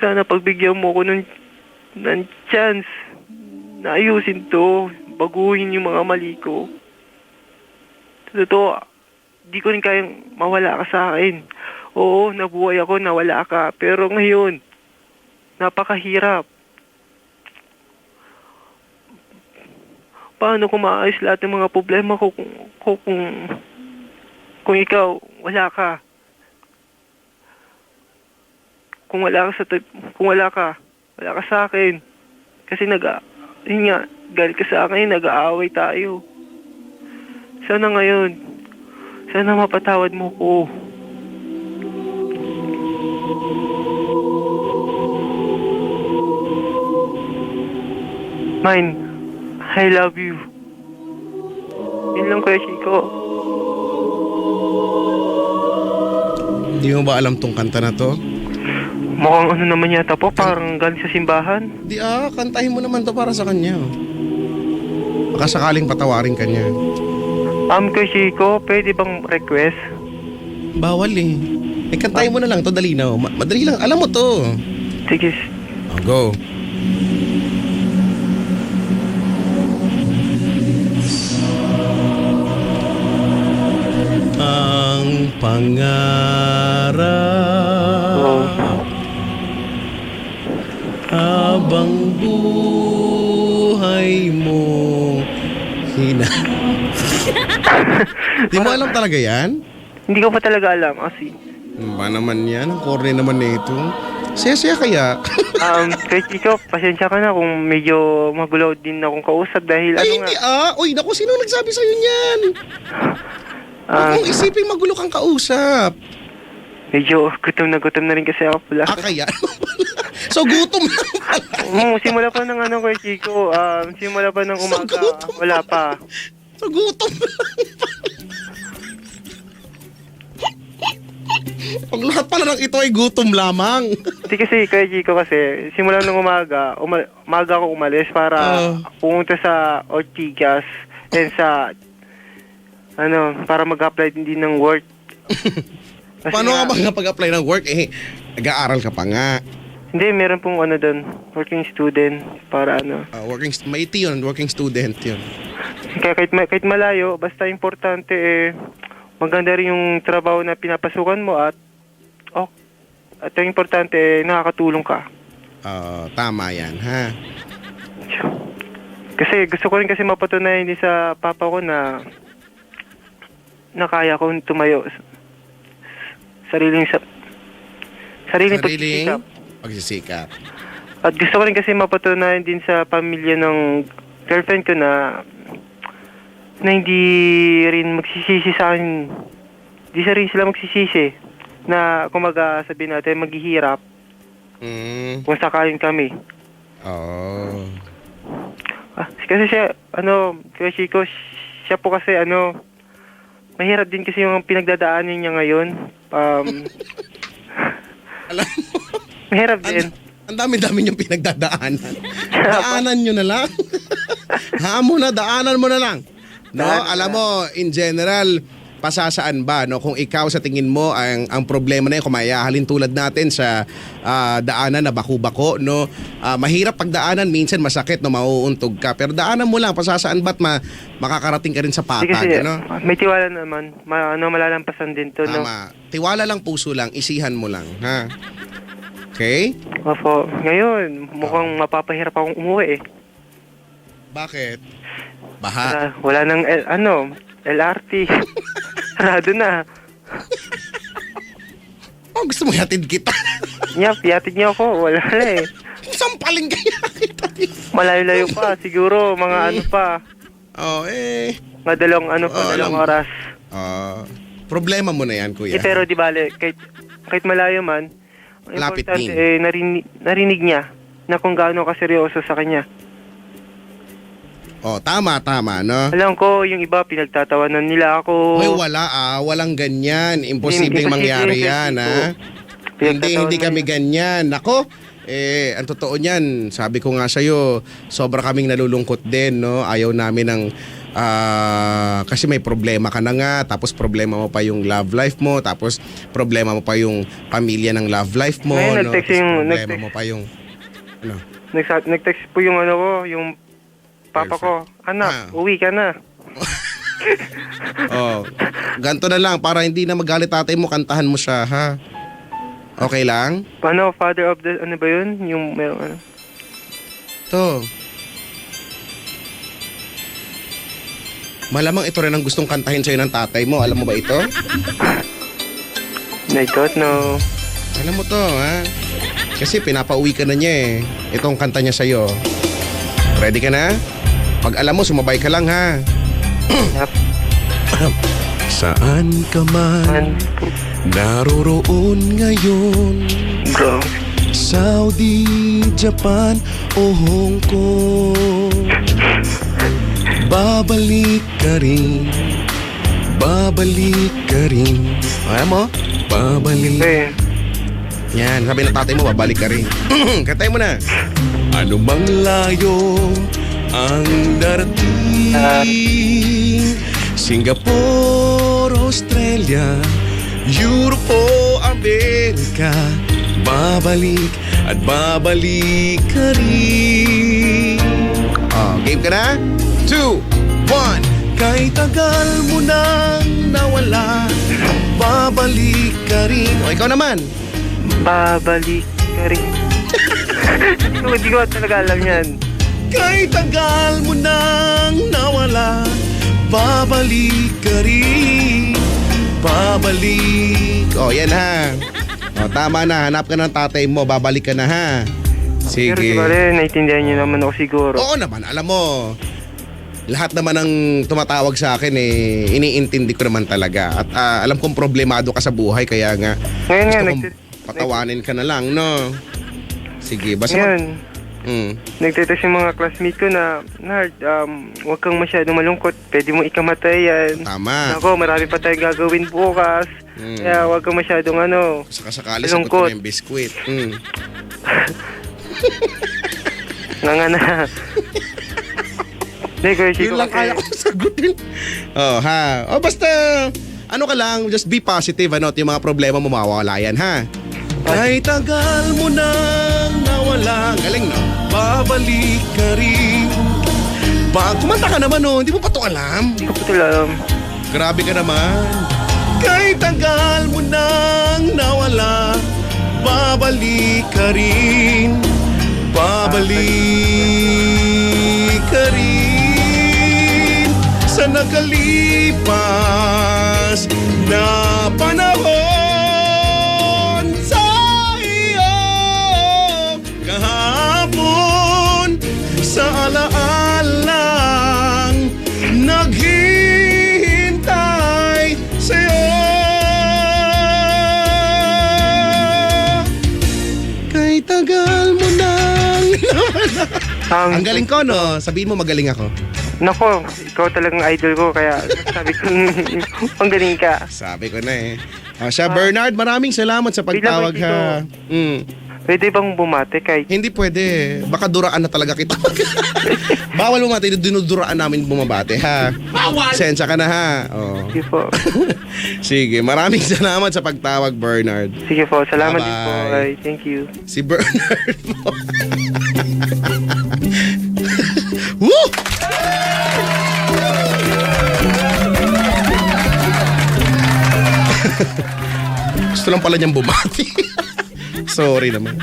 Sana pagbigyan mo ako ng chance na ayusin to, baguhin yung mga mali ko. Totoo, di ko rin kayang mawala ka sa akin. Oo, nabuhay ako, nawala ka. Pero ngayon, napakahirap. Paano ko maayos lahat ng mga problema ko kung ikaw, wala ka? Kung wala ka sa akin. Kasi galit ka sa akin, nag-aaway tayo. Sana ngayon, sana mapatawad mo ko. Mine, I love you. Yun lang Kuya Chico. Hindi mo ba alam tong kanta na to? Mukhang ano naman yata po, parang galing sa simbahan. Kantahin mo naman to para sa kanya. Baka sakaling patawarin kanya. Kuya Chico, pwede bang request? Bawal eh. Kantahin mo na lang to, dali na. Madali lang, alam mo to. Sige. Go. Ang pangarap habang buhay mo Di mo alam talaga yan? Hindi ko pa talaga alam kasi. Ba naman yan? Ang corny naman nito. Saya-saya kaya? Kay Chico, pasensya ka na kung medyo magulo din akong kausap dahil Ay, hindi Uy, naku, sino nagsabi sa'yo niyan? Kung isipin magulo kang kausap. Medyo gutom na rin kasi ako pala. Kaya? So, gutom lang pala. Simula pa ng Kuya Chico, simula pa ng umaga, wala pa. So, gutom lang pala. Pag lahat pala ng ito ay gutom lamang. Hindi kasi, Kuya Chico kasi, simula ng umaga ako umalis para pumunta sa Ortigas and sa, para mag-apply din ng work. Paano ka mag-apply ng work? Nag-aaral ka pa nga. Hindi, meron pong ano doon, working student para ano. May T yun, working student yun. Kaya kahit malayo, basta importante maganda rin yung trabaho na pinapasukan mo at ang importante nakakatulong ka. Tama yan, ha? Kasi gusto ko rin kasi mapatunayan din sa papa ko na kaya kong tumayo. Sariling pagsisikap. At gusto ko rin kasi mapatunayan din sa pamilya ng girlfriend ko na hindi rin magsisisi sa akin. Hindi rin sila magsisisi na kumaga sabihin natin maghihirap kung sakaling kami. Kasi siya, Kuya Chico, siya po kasi mahirap din kasi yung pinagdadaanan niya ngayon. Alam mo, Mahirap din. ang dami-dami niyong pinagdadaanan. Daanan niyo na lang. Daanan mo na lang. No, alam mo, in general, pasasaan ba, no? Kung ikaw sa tingin mo ang problema na yun, kung mayahalin tulad natin sa daanan na bako-bako, no? Mahirap pagdaanan, minsan masakit, no? Mauuntog ka. Pero daanan mo lang, pasasaan ba't makakarating ka rin sa patag, no? May tiwala naman. Malalampasan din to, no? Tama. Tiwala lang, puso lang, isihan mo lang, ha? Okay? Opo. Ngayon, mukhang mapapahirap akong umuwi Bakit? Baha. Wala nang LRT. Sarado na. Gusto mo hatid kita? Yatid niyo ako. Wala na Sampaling kaya kita. Malayo-layo pa. Siguro, mga pa. Mga dalawang oras. Problema mo na yan, kuya. Pero di bale, kahit malayo man, ang Lapit importante, narinig niya na kung gaano kaseryoso sa kanya. Tama, no? Alam ko, yung iba, pinagtatawanan nila ako. Hoy, walang ganyan. Imposibleng mangyari yan, ha? Hindi kami ganyan. Nako, ang totoo niyan, sabi ko nga sa'yo, sobra kaming nalulungkot din, no? Ayaw namin ng, kasi may problema ka na nga, tapos problema mo pa yung love life mo, tapos problema mo pa yung pamilya ng love life mo, ngayon, no? Problema mo pa yung, Nag-text po yung yung papa ko, anak, uwi ka na. Ganto na lang, para hindi na magalit tatay mo, kantahan mo siya, ha? Okay lang? Father of the, ba yun? Yung meron To. Malamang ito rin ang gustong kantahin sa'yo ng tatay mo. Alam mo ba ito? I don't know. Alam mo to, ha? Kasi pinapauwi ka na niya Itong kanta niya sa'yo. Ready ka na? Pag alam mo, sumabay ka lang, ha? Yep. Saan ka man naroroon ngayon? Bro. Saudi, Japan o Hong Kong, babalik ka rin. Alam mo? Babalik. Yan, sabi ng tatay mo, babalik ka rin. Katay mo na. Ano bang layo ang darating? Singapore, Australia, Europe o Amerika, babalik at babalik ka rin. Game ka na? 2, 1. Kay tagal mo nang nawala, babalik ka rin. Ikaw naman. Babalik ka rin. Hindi ko talaga alam yan. Kay tagal mo nang nawala, babalik ka rin. Babalik. Yan ha. Tama na. Hanap ka ng tatay mo. Babalik ka na, ha. Sige. Pero di ba rin, naiintindihan niyo naman ako siguro. Oo naman. Alam mo, lahat naman ng tumatawag sa akin iniintindi ko naman talaga. At alam kong problemado ka sa buhay. Kaya nga, ngayon gusto nga, kong patawanin ka na lang, no? Sige. Basta ngayon, nagtetext yung mga classmate ko na, Nard, huwag kang masyadong malungkot. Pwede mo ikamatay yan. Tama. Ako, marami pa tayong gagawin bukas. Kaya huwag kang masyadong sakali sagot ko na yung biskwit. Nga na. Hindi, Kuya Chico. Yun lang kaya ko sagutin. Basta, ka lang, just be positive, Yung mga problema mo, mawawala yan, ha? Kay tagal mo nang nawala. Galing, no? Babalik ka rin. Kumanta ka naman, no? Hindi mo pa to alam. Hindi ko pa alam. Grabe ka naman. Kay tagal mo nang nawala. Babalik ka rin. Babalik ka rin sa nakalipas na panahon. Sa iyo kahapon, sa alaalang naghihintay sa'yo. Kay tagal mo nang nawala. Ang galing ko, no? Sabihin mo magaling ako. Nako, ikaw talagang idol ko, kaya sabi ko, ang galing ka. Sabi ko na eh. Siya, Bernard, maraming salamat sa pagtawag, ha. Pwede bang bumate kahit... Hindi pwede. Baka duraan na talaga kita. Bawal bumate. Dinuduraan namin bumabate, ha. Bawal! Sensya ka na, ha. Oh. Sige po. Sige, maraming salamat sa pagtawag, Bernard. Sige po, salamat din po. Bye-bye. Bye. Thank you. Si Bernard po. Woo! Gusto lang pala niyang bumati. Sorry naman.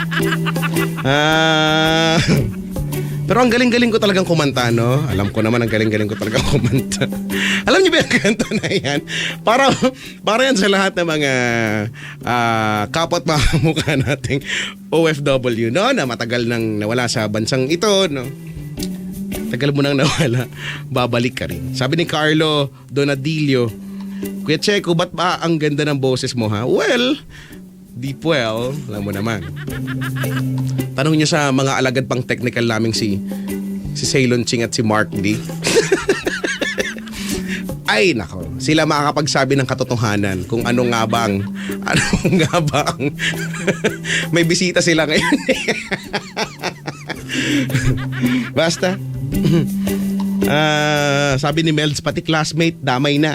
Pero ang galing-galing ko talagang kumanta, no? Alam ko naman ang galing-galing ko talagang kumanta. Alam niyo ba yung kanta na yan? Para yan sa lahat ng mga kapot makamukha nating OFW, no? Na matagal nang nawala sa bansang ito, no? Tagal mo nang nawala, babalik ka rin. Sabi ni Carlo Donadillo, Kuya Checo, ba't ba ang ganda ng boses mo, ha? Well, deep well, alam mo naman. Tanong niyo sa mga alagad pang technical naming si Ceylon Ching at si Mark D. Ay, nako. Sila makakapagsabi ng katotohanan kung ano nga ba ang may bisita sila ngayon. Basta. Sabi ni Melds, pati classmate, damay na.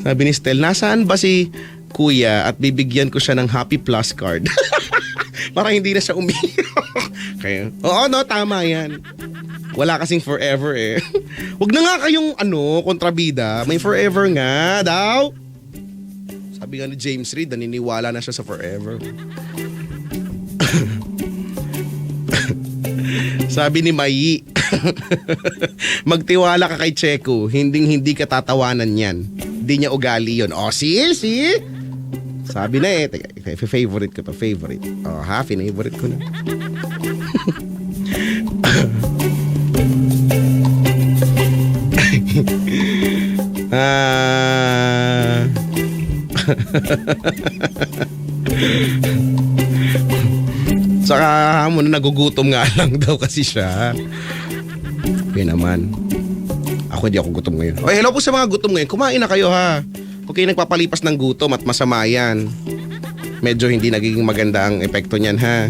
Sabi ni Stel, nasaan ba si Kuya at bibigyan ko siya ng Happy Plus card? Parang hindi na siya umiyak. Kaya, oo, no, tama yan. Wala kasing forever eh. Huwag na nga kayong kontrabida. May forever nga daw. Sabi nga ni James Reid, naniniwala na siya sa forever. Sabi ni Mayi, magtiwala ka kay Checo, hindi ka tatawanan yan. Hindi niya ugali yun. Oh, see? Sabi na eh, favorite ko to, favorite. Oh, favorite ko na. Saka muna nagugutom nga lang daw kasi siya. Okay naman. Hindi ako gutom ngayon. Hello po sa mga gutom ngayon. Kumain na kayo, ha. Okay, nagpapalipas ng gutom at masama yan. Medyo hindi nagiging maganda ang epekto niyan, ha.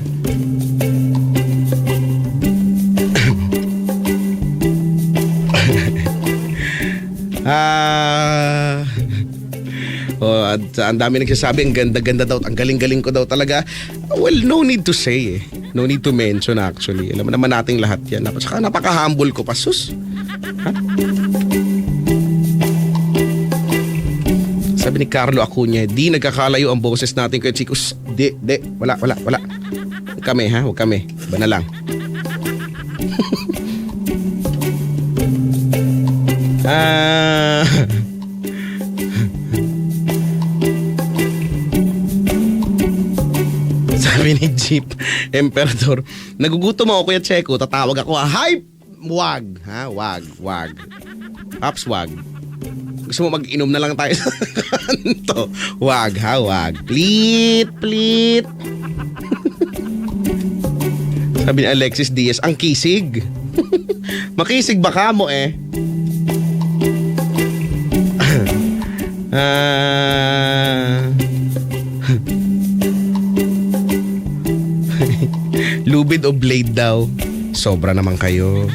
At ang dami nagsasabi, ang ganda-ganda daw, ang galing-galing ko daw talaga. Well, no need to say eh. No need to mention actually. Alam naman nating lahat yan. Saka napaka-humble ko pa, sus. Ha? Sabi ni Carlo Acuña, di nagkakalayo ang boses natin kay Chicos. Di, wala. Huwag kami, ha? Huwag kami. Iba na lang. Sabi ni Jeep Emperador, nagugutom ako Kuya Checo, tatawag ako, hype! Wag, ha? Wag. Paps, wag. Gusto mo mag-inom na lang tayo sa kanto? Wag, ha? Wag. Pleat. Sabi ni Alexis Diaz, ang kisig. Makisig ba ka mo eh? Lubid o blade daw? Sobra naman kayo.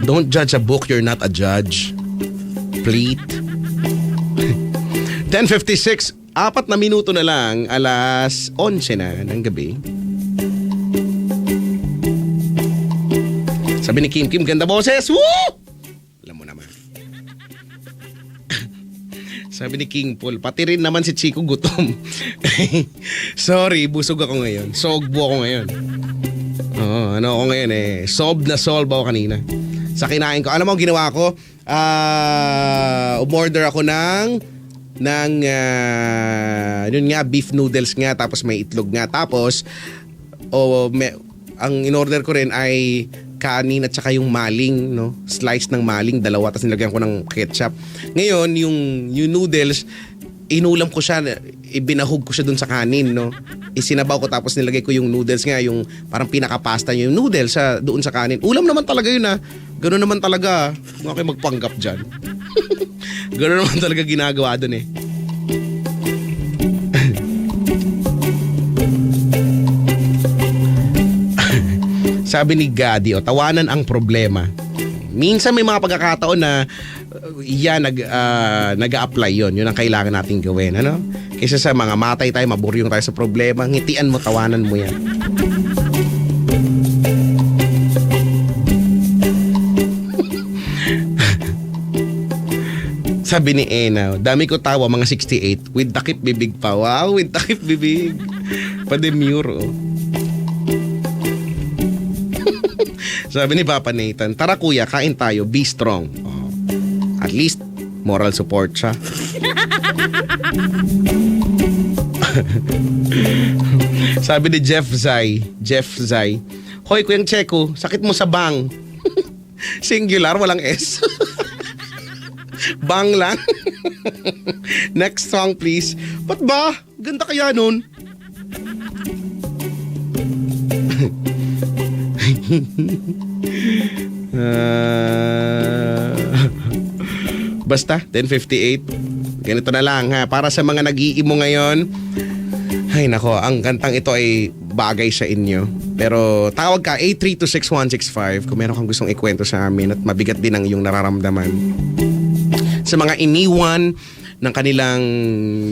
Don't judge a book you're not a judge. Pleat. 10:56, 4 na minuto na lang, alas 11 na ng gabi. Sabi ni Kim, ganda boses! Woo! Alam mo naman. Sabi ni King Paul, pati rin naman si Chico gutom. Sorry, busog ako ngayon. Sogbo ako ngayon. Oo, ano ako ngayon eh. Solve ako kanina. Sa kinain ko. Alam mo, ginawa ko? Umorder ako ng yun nga, beef noodles nga, tapos may itlog nga. Tapos, ang in-order ko rin ay kanin at saka yung maling, no? Slice ng maling, 2, tapos nilagyan ko ng ketchup. Ngayon, yung noodles, inulam ko siya, ibinahog ko siya dun sa kanin, no? Isinabaw ko tapos nilagay ko yung noodles nga, yung parang pinaka-pasta niya, yung noodles doon sa kanin. Ulam naman talaga yun, ha? Gano'n naman talaga. Huwag kayo magpanggap dyan. Gano'n naman talaga ginagawa dun, eh. Sabi ni Gadi, tawanan ang problema. Minsan may mga pagkakataon na nag-a-apply yon. Yun ang kailangan natin gawin. Ano? Kaysa sa mga matay tayo, maburyong tayo sa problema, ngitian mo, tawanan mo yan. Sabi ni Ena, dami ko tawa, mga 68, with takip bibig pa. Wow, with takip bibig. Pa-demure, oh. Sabi ni Papa Nathan, tara kuya, kain tayo, be strong. Oh. At least, moral support siya. Sabi ni Jeff Zay, hoy kuyang Checo, sakit mo sa bang. Singular, walang S. Bang lang. Next song please. Ba't ba? Ganda kaya nun. Basta 10:58. Ganito na lang ha. Para sa mga nag-iimo ngayon, ay nako, ang kantang ito ay bagay sa inyo. Pero tawag ka 8326165 kung meron kang gustong ikwento sa amin at mabigat din ang iyong nararamdaman. Sa mga iniwan ng kanilang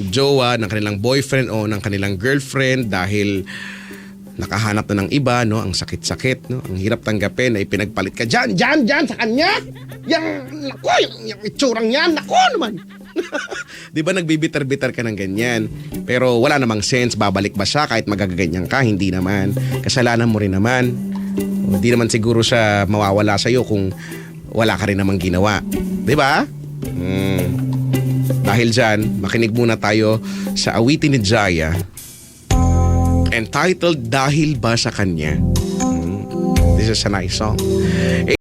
jowa, ng kanilang boyfriend o ng kanilang girlfriend dahil nakahanap na ng iba, no? Ang sakit-sakit, no? Ang hirap tanggapin na ipinagpalit ka dyan sa kanya. Yung itsurang yan, naku naman. Di ba nagbibitar-bitar ka ng ganyan? Pero wala namang sense, babalik ba siya kahit magagaganyan ka? Hindi naman. Kasalanan mo rin naman. Hindi naman siguro siya mawawala sa'yo kung wala ka rin namang ginawa. Di ba? Dahil dyan, makinig muna tayo sa awitin ni Jaya entitled Dahil Ba Sa Kanya. This is a nice song.